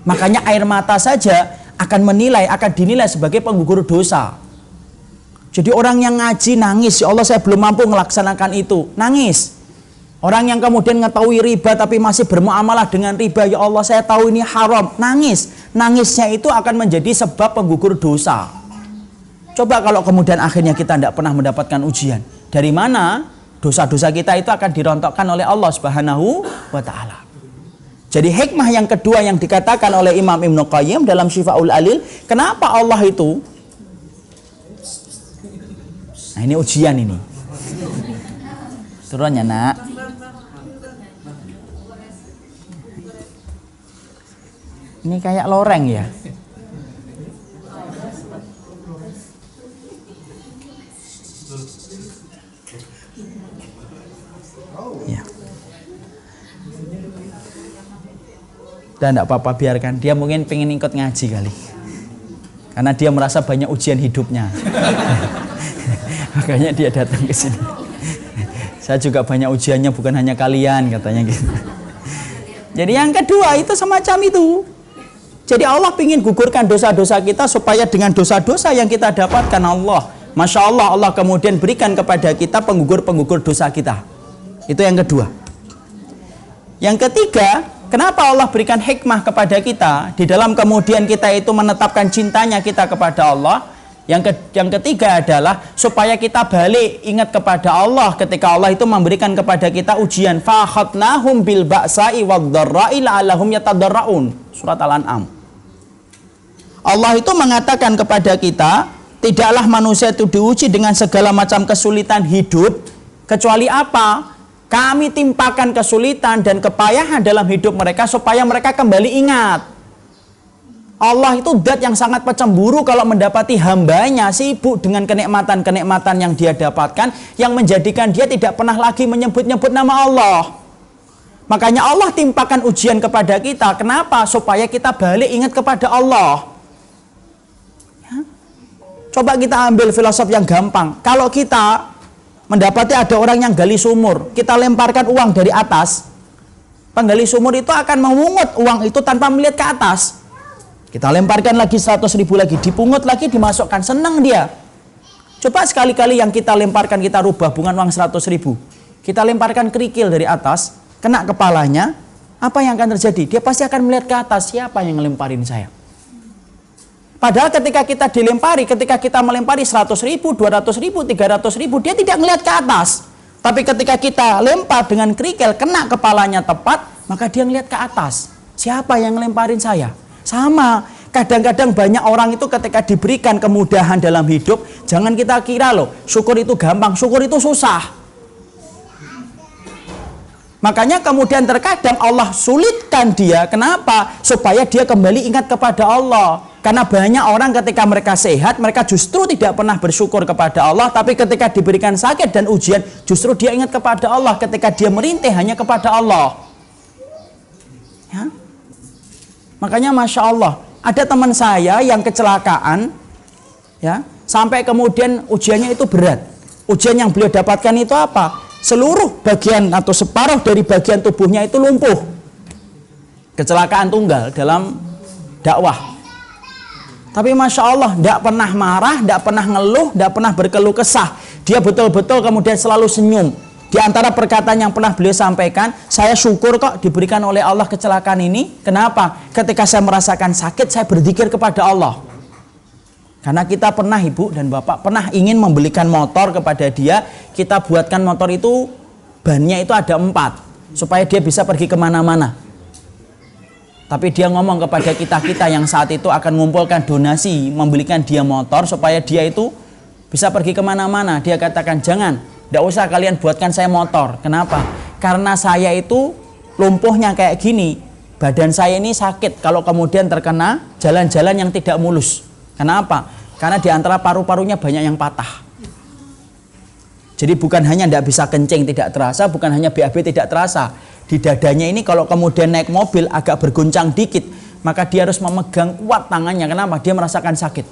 [SPEAKER 2] Makanya air mata saja akan dinilai sebagai penggugur dosa. Jadi orang yang ngaji nangis, ya Allah saya belum mampu melaksanakan itu, nangis. Orang yang kemudian mengetahui riba tapi masih bermuamalah dengan riba, ya Allah saya tahu ini haram, nangis. Nangisnya itu akan menjadi sebab penggugur dosa. Coba kalau kemudian akhirnya kita tidak pernah mendapatkan ujian, dari mana dosa-dosa kita itu akan dirontokkan oleh Allah Subhanahu wa Ta'ala. Jadi hikmah yang kedua yang dikatakan oleh Imam Ibnu Qayyim dalam Syifaul Alil, kenapa Allah itu, nah ini ujian ini. Turunnya nak. Ini kayak loreng ya. Ya. Dan tidak apa-apa, biarkan. Dia mungkin pengen ikut ngaji kali. Karena dia merasa banyak ujian hidupnya. Makanya dia datang ke sini. Saya juga banyak ujiannya, bukan hanya kalian, katanya gitu. Jadi yang kedua itu semacam itu. Jadi Allah ingin gugurkan dosa-dosa kita supaya dengan dosa-dosa yang kita dapatkan Allah, Masya Allah, Allah kemudian berikan kepada kita penggugur-penggugur dosa kita. Itu yang kedua. Yang ketiga, kenapa Allah berikan hikmah kepada kita di dalam kemudian kita itu menetapkan cintanya kita kepada Allah? Yang ketiga adalah supaya kita balik ingat kepada Allah ketika Allah itu memberikan kepada kita ujian. Fakhatnahum bil ba'sa'i wadh-dharra'i la'allahum yatadarraun. Surat Al-An'am. Allah itu mengatakan kepada kita, tidaklah manusia itu diuji dengan segala macam kesulitan hidup kecuali apa? Kami timpakan kesulitan dan kepayahan dalam hidup mereka supaya mereka kembali ingat. Allah itu zat yang sangat pecemburu kalau mendapati hambanya sibuk dengan kenikmatan-kenikmatan yang dia dapatkan, yang menjadikan dia tidak pernah lagi menyebut-nyebut nama Allah. Makanya Allah timpakan ujian kepada kita. Kenapa? Supaya kita balik ingat kepada Allah. Ya? Coba kita ambil filosof yang gampang. Kalau kita mendapati ada orang yang gali sumur, kita lemparkan uang dari atas, penggali sumur itu akan memungut uang itu tanpa melihat ke atas. Kita lemparkan lagi 100.000 lagi, dipungut lagi, dimasukkan, senang dia. Coba sekali-kali yang kita lemparkan kita rubah bukan uang 100.000. Kita lemparkan kerikil dari atas, kena kepalanya, apa yang akan terjadi? Dia pasti akan melihat ke atas, siapa yang ngelemparin saya? Padahal ketika kita dilempari, ketika kita melempari 100.000, 200.000, 300.000, dia tidak melihat ke atas. Tapi ketika kita lempar dengan kerikil, kena kepalanya tepat, maka dia melihat ke atas. Siapa yang ngelemparin saya? Sama. Kadang-kadang banyak orang itu ketika diberikan kemudahan dalam hidup, jangan kita kira loh, syukur itu gampang, syukur itu susah. Makanya kemudian terkadang Allah sulitkan dia. Kenapa? Supaya dia kembali ingat kepada Allah. Karena banyak orang ketika mereka sehat, mereka justru tidak pernah bersyukur kepada Allah. Tapi ketika diberikan sakit dan ujian, justru dia ingat kepada Allah. Ketika dia merintih hanya kepada Allah. Ya? Makanya Masya Allah, ada teman saya yang kecelakaan, ya, sampai kemudian ujiannya itu berat. Ujian yang beliau dapatkan itu apa? Seluruh bagian atau separuh dari bagian tubuhnya itu lumpuh. Kecelakaan tunggal dalam dakwah. Tapi Masya Allah, tidak pernah marah, tidak pernah ngeluh, tidak pernah berkeluh kesah. Dia betul-betul kemudian selalu senyum. Di antara perkataan yang pernah beliau sampaikan, saya syukur kok diberikan oleh Allah kecelakaan ini. Kenapa? Ketika saya merasakan sakit, saya berzikir kepada Allah. Karena kita pernah, ibu dan bapak, pernah ingin membelikan motor kepada dia. Kita buatkan motor itu, bannya itu ada 4, supaya dia bisa pergi kemana-mana. Tapi dia ngomong kepada kita-kita yang saat itu akan mengumpulkan donasi, membelikan dia motor, supaya dia itu bisa pergi kemana-mana. Dia katakan, jangan, tidak usah kalian buatkan saya motor. Kenapa? Karena saya itu lumpuhnya kayak gini, badan saya ini sakit kalau kemudian terkena jalan-jalan yang tidak mulus. Kenapa? Karena di antara paru-parunya banyak yang patah. Jadi bukan hanya tidak bisa kencing tidak terasa, bukan hanya BAB tidak terasa. Di dadanya ini kalau kemudian naik mobil agak berguncang dikit, maka dia harus memegang kuat tangannya. Kenapa? Dia merasakan sakit.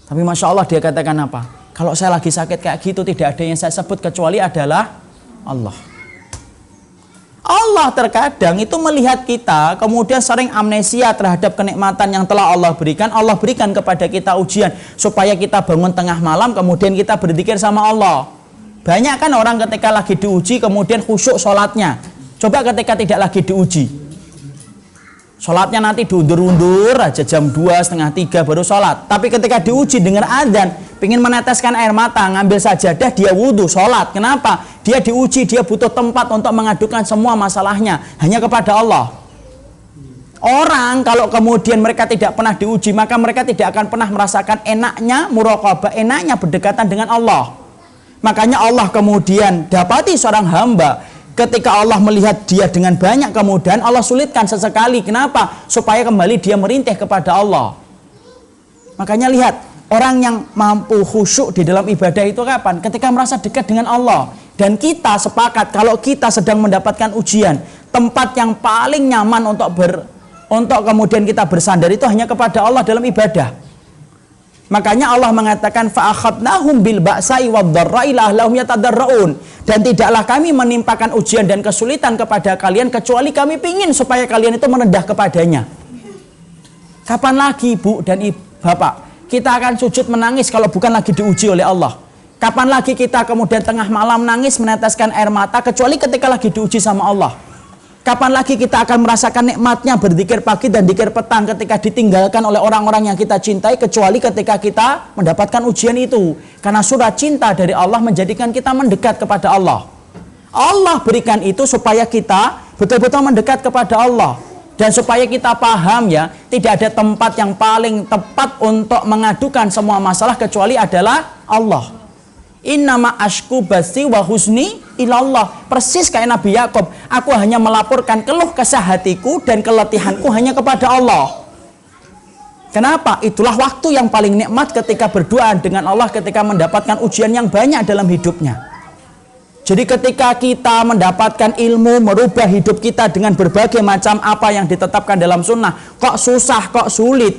[SPEAKER 2] Tapi Masya Allah dia katakan apa? Kalau saya lagi sakit kayak gitu, tidak ada yang saya sebut kecuali adalah Allah. Allah terkadang itu melihat kita kemudian sering amnesia terhadap kenikmatan yang telah Allah berikan. Allah berikan kepada kita ujian supaya kita bangun tengah malam kemudian kita berzikir sama Allah. Banyak kan orang ketika lagi diuji kemudian khusyuk sholatnya. Coba ketika tidak lagi diuji, sholatnya nanti diundur-undur aja, jam 2, setengah 3 baru sholat. Tapi ketika diuji dengan adzan, ingin meneteskan air mata, ngambil sajadah, dia wudhu, sholat. Kenapa? Dia diuji, dia butuh tempat untuk mengadukan semua masalahnya hanya kepada Allah. Orang kalau kemudian mereka tidak pernah diuji, maka mereka tidak akan pernah merasakan enaknya muraqabah, enaknya berdekatan dengan Allah. Makanya Allah kemudian dapati seorang hamba, ketika Allah melihat dia dengan banyak kemudahan, Allah sulitkan sesekali. Kenapa? Supaya kembali dia merintih kepada Allah. Makanya lihat, orang yang mampu khusyuk di dalam ibadah itu kapan? Ketika merasa dekat dengan Allah. Dan kita sepakat kalau kita sedang mendapatkan ujian, tempat yang paling nyaman untuk kemudian kita bersandar itu hanya kepada Allah dalam ibadah. Makanya Allah mengatakan fa'akhadnahum bil ba'sa'i wad-dharra'i la'allahum yatadarraun. Dan tidaklah kami menimpakan ujian dan kesulitan kepada kalian kecuali kami pingin supaya kalian itu merendah kepadanya. Kapan lagi Bu dan Bapak kita akan sujud menangis kalau bukan lagi diuji oleh Allah? Kapan lagi kita kemudian tengah malam nangis meneteskan air mata kecuali ketika lagi diuji sama Allah? Kapan lagi kita akan merasakan nikmatnya berzikir pagi dan zikir petang ketika ditinggalkan oleh orang-orang yang kita cintai kecuali ketika kita mendapatkan ujian itu? Karena surat cinta dari Allah menjadikan kita mendekat kepada Allah. Allah berikan itu supaya kita betul-betul mendekat kepada Allah. Dan supaya kita paham ya, tidak ada tempat yang paling tepat untuk mengadukan semua masalah kecuali adalah Allah. Innama ashku basi wa husni ilallah. Persis kayak Nabi Yakub, aku hanya melaporkan keluh kesah hatiku dan keletihanku hanya kepada Allah. Kenapa? Itulah waktu yang paling nikmat ketika berdoa dengan Allah, ketika mendapatkan ujian yang banyak dalam hidupnya. Jadi ketika kita mendapatkan ilmu, merubah hidup kita dengan berbagai macam apa yang ditetapkan dalam sunnah, kok susah, kok sulit,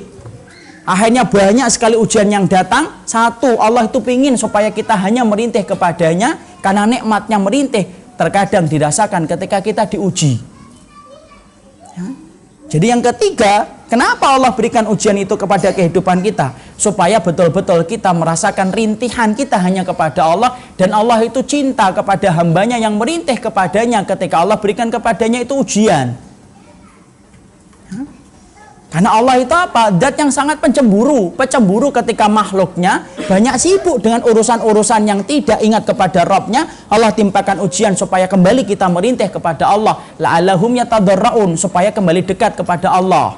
[SPEAKER 2] akhirnya banyak sekali ujian yang datang. Satu, Allah itu pingin supaya kita hanya merintih kepadanya, karena nikmatnya merintih terkadang dirasakan ketika kita diuji. Ya. Jadi yang ketiga, kenapa Allah berikan ujian itu kepada kehidupan kita? Supaya betul-betul kita merasakan rintihan kita hanya kepada Allah. Dan Allah itu cinta kepada hambanya yang merintih kepadanya ketika Allah berikan kepadanya itu ujian. Karena Allah itu apa? Zat yang sangat pencemburu. Pencemburu ketika makhluknya banyak sibuk dengan urusan-urusan yang tidak ingat kepada Rabbnya. Allah timpakan ujian supaya kembali kita merintih kepada Allah. La'allahum yatadarraun, supaya kembali dekat kepada Allah.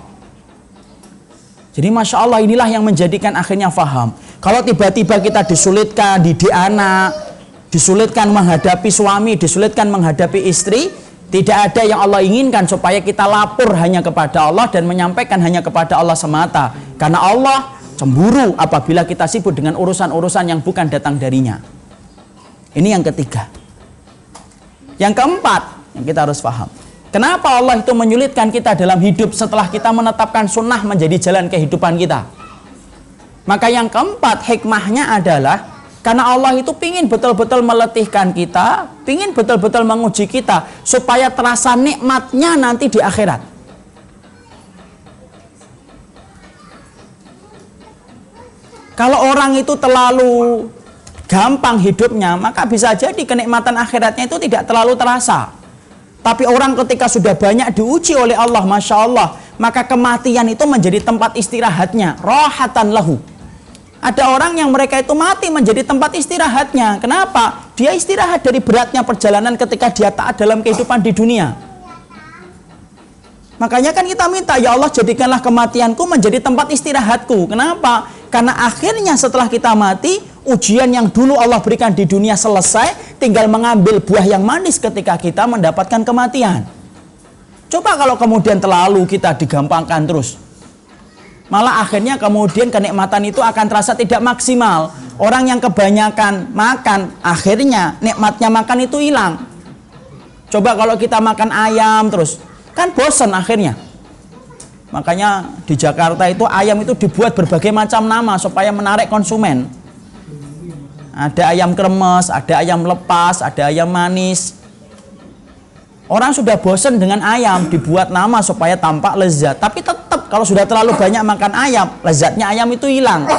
[SPEAKER 2] Jadi Masya Allah, inilah yang menjadikan akhirnya faham. Kalau tiba-tiba kita disulitkan didik anak, disulitkan menghadapi suami, disulitkan menghadapi istri, tidak ada yang Allah inginkan supaya kita lapor hanya kepada Allah dan menyampaikan hanya kepada Allah semata. Karena Allah cemburu apabila kita sibuk dengan urusan-urusan yang bukan datang darinya. Ini yang ketiga. Yang keempat, yang kita harus paham. Kenapa Allah itu menyulitkan kita dalam hidup setelah kita menetapkan sunnah menjadi jalan kehidupan kita? Maka yang keempat, hikmahnya adalah karena Allah itu pingin betul-betul meletihkan kita, pingin betul-betul menguji kita, supaya terasa nikmatnya nanti di akhirat. Kalau orang itu terlalu gampang hidupnya, maka bisa jadi kenikmatan akhiratnya itu tidak terlalu terasa. Tapi orang ketika sudah banyak diuji oleh Allah, Masya Allah, maka kematian itu menjadi tempat istirahatnya, rohatan lahu. Ada orang yang mereka itu mati menjadi tempat istirahatnya. Kenapa? Dia istirahat dari beratnya perjalanan ketika dia taat dalam kehidupan di dunia. Makanya kan kita minta, ya Allah jadikanlah kematianku menjadi tempat istirahatku. Kenapa? Karena akhirnya setelah kita mati, ujian yang dulu Allah berikan di dunia selesai, tinggal mengambil buah yang manis ketika kita mendapatkan kematian. Coba kalau kemudian terlalu kita digampangkan terus, malah akhirnya kemudian kenikmatan itu akan terasa tidak maksimal. Orang yang kebanyakan makan, akhirnya nikmatnya makan itu hilang. Coba kalau kita makan ayam terus, kan bosan akhirnya. Makanya di Jakarta itu ayam itu dibuat berbagai macam nama supaya menarik konsumen. Ada ayam kremes, ada ayam lepas, ada ayam manis. Orang sudah bosan dengan ayam, dibuat nama supaya tampak lezat. Tapi tetap kalau sudah terlalu banyak makan ayam, lezatnya ayam itu hilang.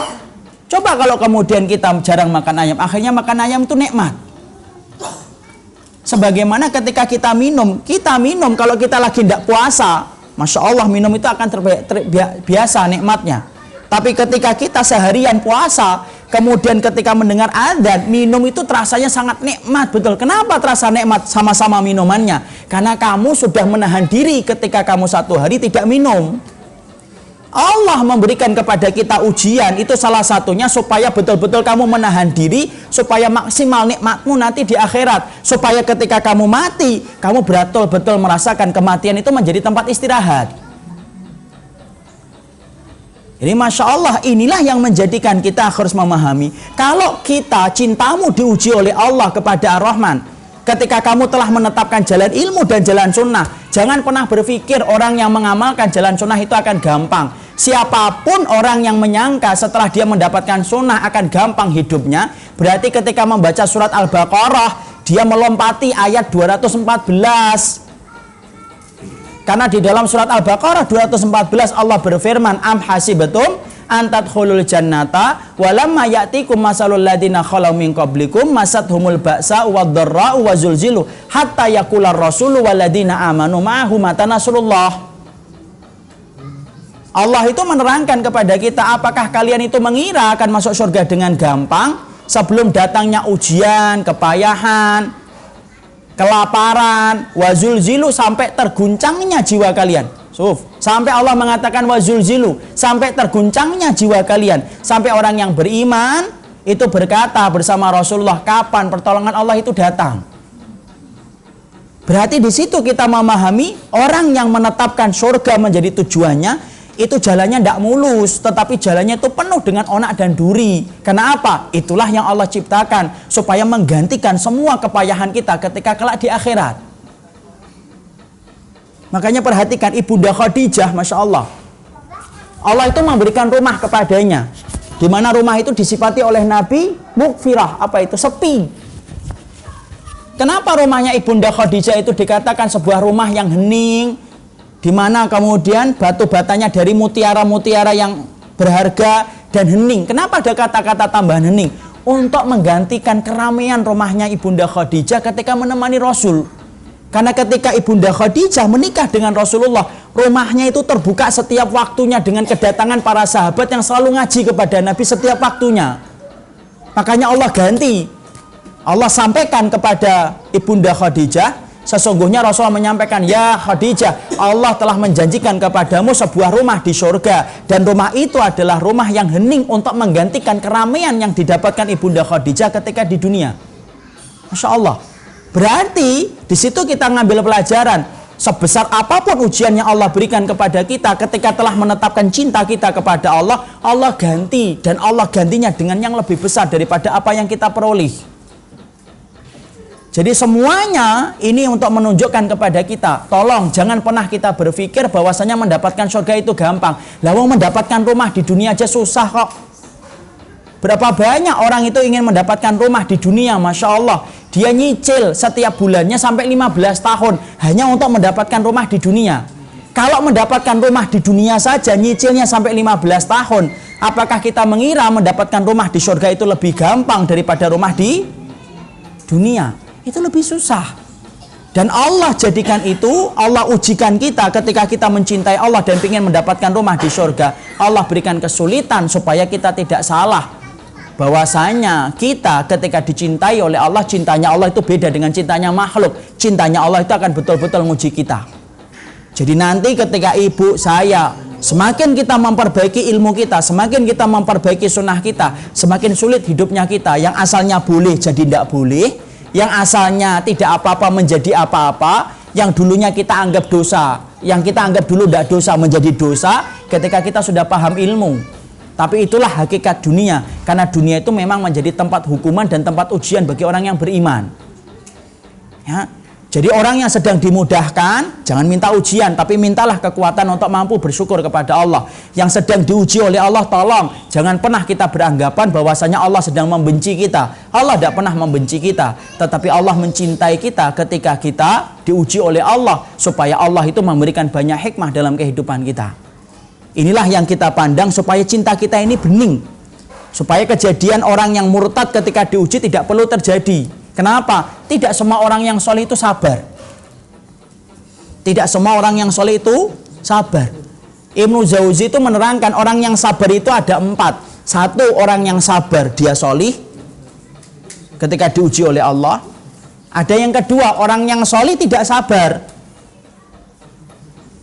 [SPEAKER 2] Coba kalau kemudian kita jarang makan ayam, akhirnya makan ayam itu nikmat. Sebagaimana ketika kita minum kalau kita lagi tidak puasa, Masya Allah minum itu akan biasa nikmatnya. Tapi ketika kita seharian puasa, kemudian ketika mendengar adzan, minum itu terasanya sangat nikmat, betul. Kenapa terasa nikmat sama-sama minumannya? Karena kamu sudah menahan diri ketika kamu satu hari tidak minum. Allah memberikan kepada kita ujian, itu salah satunya supaya betul-betul kamu menahan diri, supaya maksimal nikmatmu nanti di akhirat. Supaya ketika kamu mati, kamu betul-betul merasakan kematian itu menjadi tempat istirahat. Jadi Masya Allah, inilah yang menjadikan kita harus memahami, kalau kita cintamu diuji oleh Allah kepada Ar-Rahman, ketika kamu telah menetapkan jalan ilmu dan jalan sunnah, jangan pernah berpikir orang yang mengamalkan jalan sunnah itu akan gampang. Siapapun orang yang menyangka setelah dia mendapatkan sunnah akan gampang hidupnya, berarti ketika membaca surat Al-Baqarah, dia melompati ayat 214. Karena di dalam surat Al-Baqarah 214 Allah berfirman, am hasibatum antadkhulul jannata walamma ya'tikum masalul ladina khalau min qablikum masathumul ba'sa wadh-dharra'u wazulzilu hatta yaqular rasulu waladina amanu ma'ahu mata nasrullah. Allah itu menerangkan kepada kita, apakah kalian itu mengira akan masuk surga dengan gampang sebelum datangnya ujian, kepayahan, kelaparan, wazulzilu, sampai terguncangnya jiwa kalian. Sampai Allah mengatakan wazulzilu, sampai terguncangnya jiwa kalian. Sampai orang yang beriman itu berkata bersama Rasulullah, kapan pertolongan Allah itu datang? Berarti di situ kita memahami orang yang menetapkan surga menjadi tujuannya, itu jalannya tidak mulus, tetapi jalannya itu penuh dengan onak dan duri. Karena apa? Itulah yang Allah ciptakan supaya menggantikan semua kepayahan kita ketika kelak di akhirat. Makanya perhatikan Ibunda Khadijah, Masya Allah, Allah itu memberikan rumah kepadanya, di mana rumah itu disifati oleh Nabi mukfirah, apa itu? Sepi. Kenapa rumahnya Ibunda Khadijah itu dikatakan sebuah rumah yang hening, di mana kemudian batu batanya dari mutiara-mutiara yang berharga dan hening? Kenapa ada kata-kata tambahan hening? Untuk menggantikan keramaian rumahnya Ibunda Khadijah ketika menemani Rasul. Karena ketika Ibunda Khadijah menikah dengan Rasulullah, rumahnya itu terbuka setiap waktunya dengan kedatangan para sahabat yang selalu ngaji kepada Nabi setiap waktunya. Makanya Allah ganti. Allah sampaikan kepada Ibunda Khadijah, sesungguhnya Rasulullah menyampaikan, ya Khadijah, Allah telah menjanjikan kepadamu sebuah rumah di surga. Dan rumah itu adalah rumah yang hening untuk menggantikan keramaian yang didapatkan Ibunda Khadijah ketika di dunia. Masya Allah. Berarti di situ kita ngambil pelajaran, sebesar apapun ujian yang Allah berikan kepada kita, ketika telah menetapkan cinta kita kepada Allah, Allah ganti, dan Allah gantinya dengan yang lebih besar daripada apa yang kita peroleh. Jadi semuanya ini untuk menunjukkan kepada kita, tolong jangan pernah kita berpikir bahwasanya mendapatkan surga itu gampang. Lawang mendapatkan rumah di dunia aja susah kok. Berapa banyak orang itu ingin mendapatkan rumah di dunia, Masya Allah. Dia nyicil setiap bulannya sampai 15 tahun hanya untuk mendapatkan rumah di dunia. Kalau mendapatkan rumah di dunia saja nyicilnya sampai 15 tahun, apakah kita mengira mendapatkan rumah di surga itu lebih gampang daripada rumah di dunia? Itu lebih susah. Dan Allah jadikan itu, Allah ujikan kita ketika kita mencintai Allah dan ingin mendapatkan rumah di surga. Allah berikan kesulitan supaya kita tidak salah. Bahwasanya kita ketika dicintai oleh Allah, cintanya Allah itu beda dengan cintanya makhluk. Cintanya Allah itu akan betul-betul menguji kita. Jadi nanti ketika ibu, saya, semakin kita memperbaiki ilmu kita, semakin kita memperbaiki sunnah kita, semakin sulit hidupnya kita. Yang asalnya boleh jadi tidak boleh, yang asalnya tidak apa-apa menjadi apa-apa, yang dulunya kita anggap dosa, yang kita anggap dulu tidak dosa menjadi dosa ketika kita sudah paham ilmu. Tapi itulah hakikat dunia, karena dunia itu memang menjadi tempat hukuman dan tempat ujian bagi orang yang beriman. Ya. Jadi orang yang sedang dimudahkan, jangan minta ujian, tapi mintalah kekuatan untuk mampu bersyukur kepada Allah. Yang sedang diuji oleh Allah, tolong jangan pernah kita beranggapan bahwasanya Allah sedang membenci kita. Allah tidak pernah membenci kita, tetapi Allah mencintai kita ketika kita diuji oleh Allah, supaya Allah itu memberikan banyak hikmah dalam kehidupan kita. Inilah yang kita pandang supaya cinta kita ini bening, supaya kejadian orang yang murtad ketika diuji tidak perlu terjadi. Kenapa? Tidak semua orang yang soleh itu sabar. Tidak semua orang yang soleh itu sabar. Ibnu Jauzi itu menerangkan orang yang sabar itu ada 4. Satu, orang yang sabar dia soleh ketika diuji oleh Allah. Ada yang kedua, orang yang soleh tidak sabar.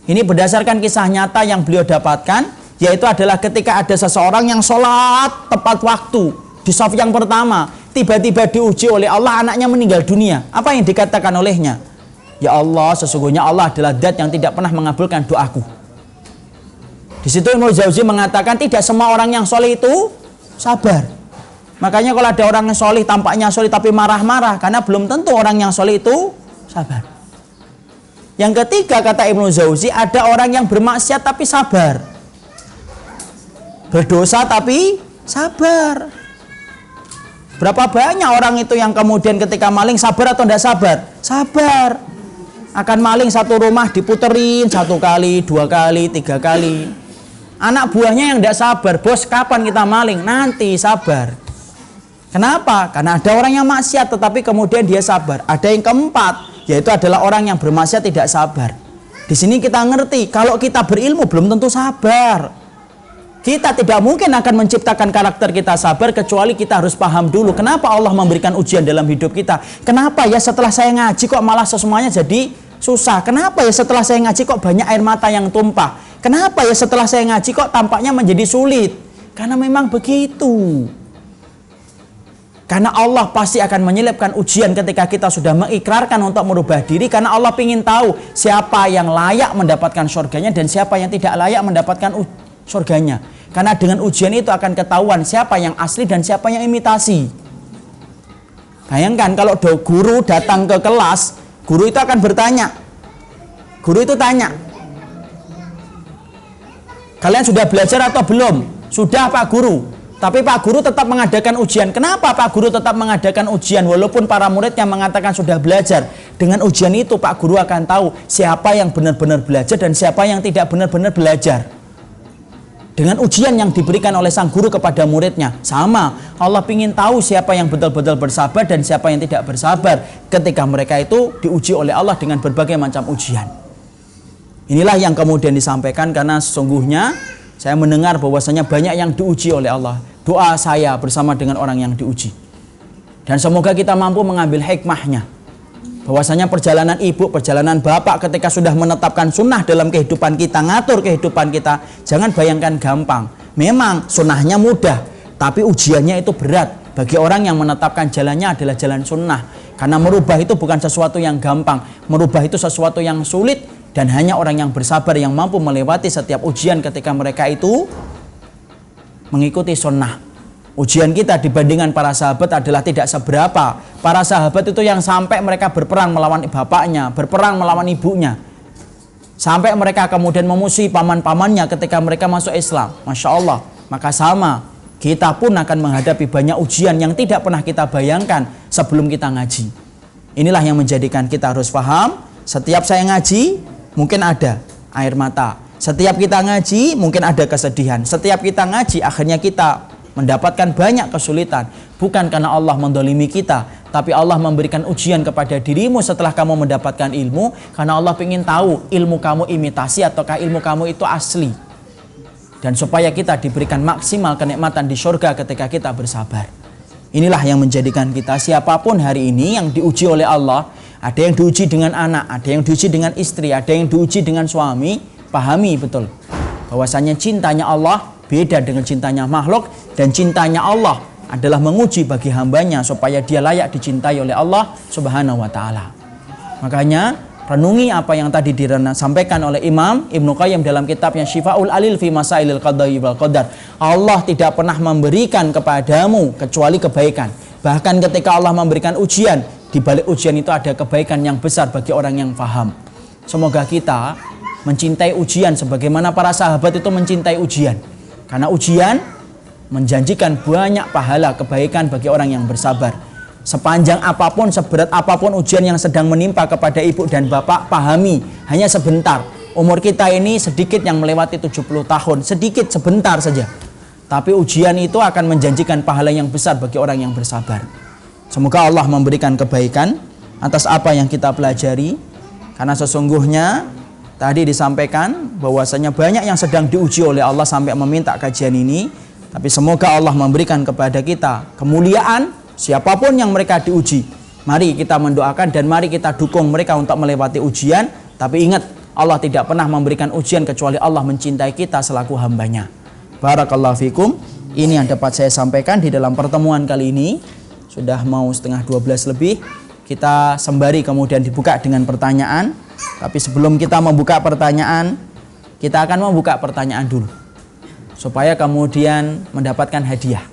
[SPEAKER 2] Ini berdasarkan kisah nyata yang beliau dapatkan, yaitu adalah ketika ada seseorang yang sholat tepat waktu di shaf yang pertama, tiba-tiba diuji oleh Allah, anaknya meninggal dunia. Apa yang dikatakan olehnya? Ya Allah, sesungguhnya Allah adalah zat yang tidak pernah mengabulkan doaku. Di situ Ibnu Jauzi mengatakan tidak semua orang yang soleh itu sabar. Makanya kalau ada orang yang soleh tampaknya soleh tapi marah-marah, karena belum tentu orang yang soleh itu sabar. Yang ketiga, kata Ibnu Jauzi, ada orang yang bermaksiat tapi sabar, berdosa tapi sabar. Berapa banyak orang itu yang kemudian ketika maling sabar atau tidak sabar? Sabar. Akan maling satu rumah diputerin 1 kali, 2 kali, 3 kali. Anak buahnya yang tidak sabar, bos kapan kita maling? Nanti, sabar. Kenapa? Karena ada orang yang maksiat tetapi kemudian dia sabar. Ada yang keempat, yaitu adalah orang yang bermaksiat tidak sabar. Di sini kita ngerti, kalau kita berilmu belum tentu sabar. Kita tidak mungkin akan menciptakan karakter kita sabar kecuali kita harus paham dulu kenapa Allah memberikan ujian dalam hidup kita. Kenapa ya setelah saya ngaji kok malah semuanya jadi susah? Kenapa ya setelah saya ngaji kok banyak air mata yang tumpah? Kenapa ya setelah saya ngaji kok tampaknya menjadi sulit? Karena memang begitu. Karena Allah pasti akan menyelipkan ujian ketika kita sudah mengikrarkan untuk merubah diri. Karena Allah ingin tahu siapa yang layak mendapatkan surganya dan siapa yang tidak layak mendapatkan surganya. Karena dengan ujian itu akan ketahuan siapa yang asli dan siapa yang imitasi. Bayangkan kalau guru datang ke kelas, guru itu akan bertanya. Guru itu tanya, kalian sudah belajar atau belum? Sudah Pak Guru. Tapi Pak Guru tetap mengadakan ujian. Kenapa Pak Guru tetap mengadakan ujian? Walaupun para murid yang mengatakan sudah belajar. Dengan ujian itu Pak Guru akan tahu siapa yang benar-benar belajar dan siapa yang tidak benar-benar belajar. Dengan ujian yang diberikan oleh sang guru kepada muridnya. Sama, Allah ingin tahu siapa yang betul-betul bersabar dan siapa yang tidak bersabar ketika mereka itu diuji oleh Allah dengan berbagai macam ujian. Inilah yang kemudian disampaikan, karena sesungguhnya saya mendengar bahwasanya banyak yang diuji oleh Allah. Doa saya bersama dengan orang yang diuji. Dan semoga kita mampu mengambil hikmahnya. Bahwasanya perjalanan ibu, perjalanan bapak ketika sudah menetapkan sunnah dalam kehidupan kita, ngatur kehidupan kita, jangan bayangkan gampang. Memang sunnahnya mudah, tapi ujiannya itu berat. Bagi orang yang menetapkan jalannya adalah jalan sunnah. Karena merubah itu bukan sesuatu yang gampang. Merubah itu sesuatu yang sulit. Dan hanya orang yang bersabar yang mampu melewati setiap ujian ketika mereka itu mengikuti sunnah. Ujian kita dibandingkan para sahabat adalah tidak seberapa. Para sahabat itu yang sampai mereka berperang melawan bapaknya, berperang melawan ibunya. Sampai mereka kemudian memusuhi paman-pamannya ketika mereka masuk Islam. Masya Allah. Maka sama, kita pun akan menghadapi banyak ujian yang tidak pernah kita bayangkan sebelum kita ngaji. Inilah yang menjadikan kita harus paham. Setiap saya ngaji, mungkin ada air mata. Setiap kita ngaji, mungkin ada kesedihan. Setiap kita ngaji, akhirnya kita mendapatkan banyak kesulitan. Bukan karena Allah mendolimi kita, tapi Allah memberikan ujian kepada dirimu setelah kamu mendapatkan ilmu. Karena Allah ingin tahu ilmu kamu imitasi ataukah ilmu kamu itu asli. Dan supaya kita diberikan maksimal kenikmatan di surga ketika kita bersabar. Inilah yang menjadikan kita siapapun hari ini yang diuji oleh Allah. Ada yang diuji dengan anak, ada yang diuji dengan istri, ada yang diuji dengan suami. Pahami betul bahwasanya cintanya Allah beda dengan cintanya makhluk, dan cintanya Allah adalah menguji bagi hambanya supaya dia layak dicintai oleh Allah Subhanahu wa ta'ala. Makanya renungi apa yang tadi disampaikan oleh Imam Ibnu Qayyim dalam kitabnya Syifaul Alil fi Masailil Qadai wal Qadar. Allah tidak pernah memberikan kepadamu kecuali kebaikan. Bahkan ketika Allah memberikan ujian, di balik ujian itu ada kebaikan yang besar bagi orang yang paham. Semoga kita mencintai ujian sebagaimana para sahabat itu mencintai ujian. Karena ujian menjanjikan banyak pahala kebaikan bagi orang yang bersabar. Sepanjang apapun, seberat apapun ujian yang sedang menimpa kepada ibu dan bapak, pahami, hanya sebentar. Umur kita ini sedikit yang melewati 70 tahun, sedikit, sebentar saja. Tapi ujian itu akan menjanjikan pahala yang besar bagi orang yang bersabar. Semoga Allah memberikan kebaikan atas apa yang kita pelajari. Karena sesungguhnya tadi disampaikan bahwasanya banyak yang sedang diuji oleh Allah sampai meminta kajian ini. Tapi semoga Allah memberikan kepada kita kemuliaan siapapun yang mereka diuji. Mari kita mendoakan dan mari kita dukung mereka untuk melewati ujian. Tapi ingat, Allah tidak pernah memberikan ujian kecuali Allah mencintai kita selaku hambanya. Barakallahu fikum. Ini yang dapat saya sampaikan di dalam pertemuan kali ini. Sudah mau 11:30 lebih. Kita sembari kemudian dibuka dengan pertanyaan. Tapi sebelum kita membuka pertanyaan, kita akan membuka pertanyaan dulu supaya kemudian mendapatkan hadiah.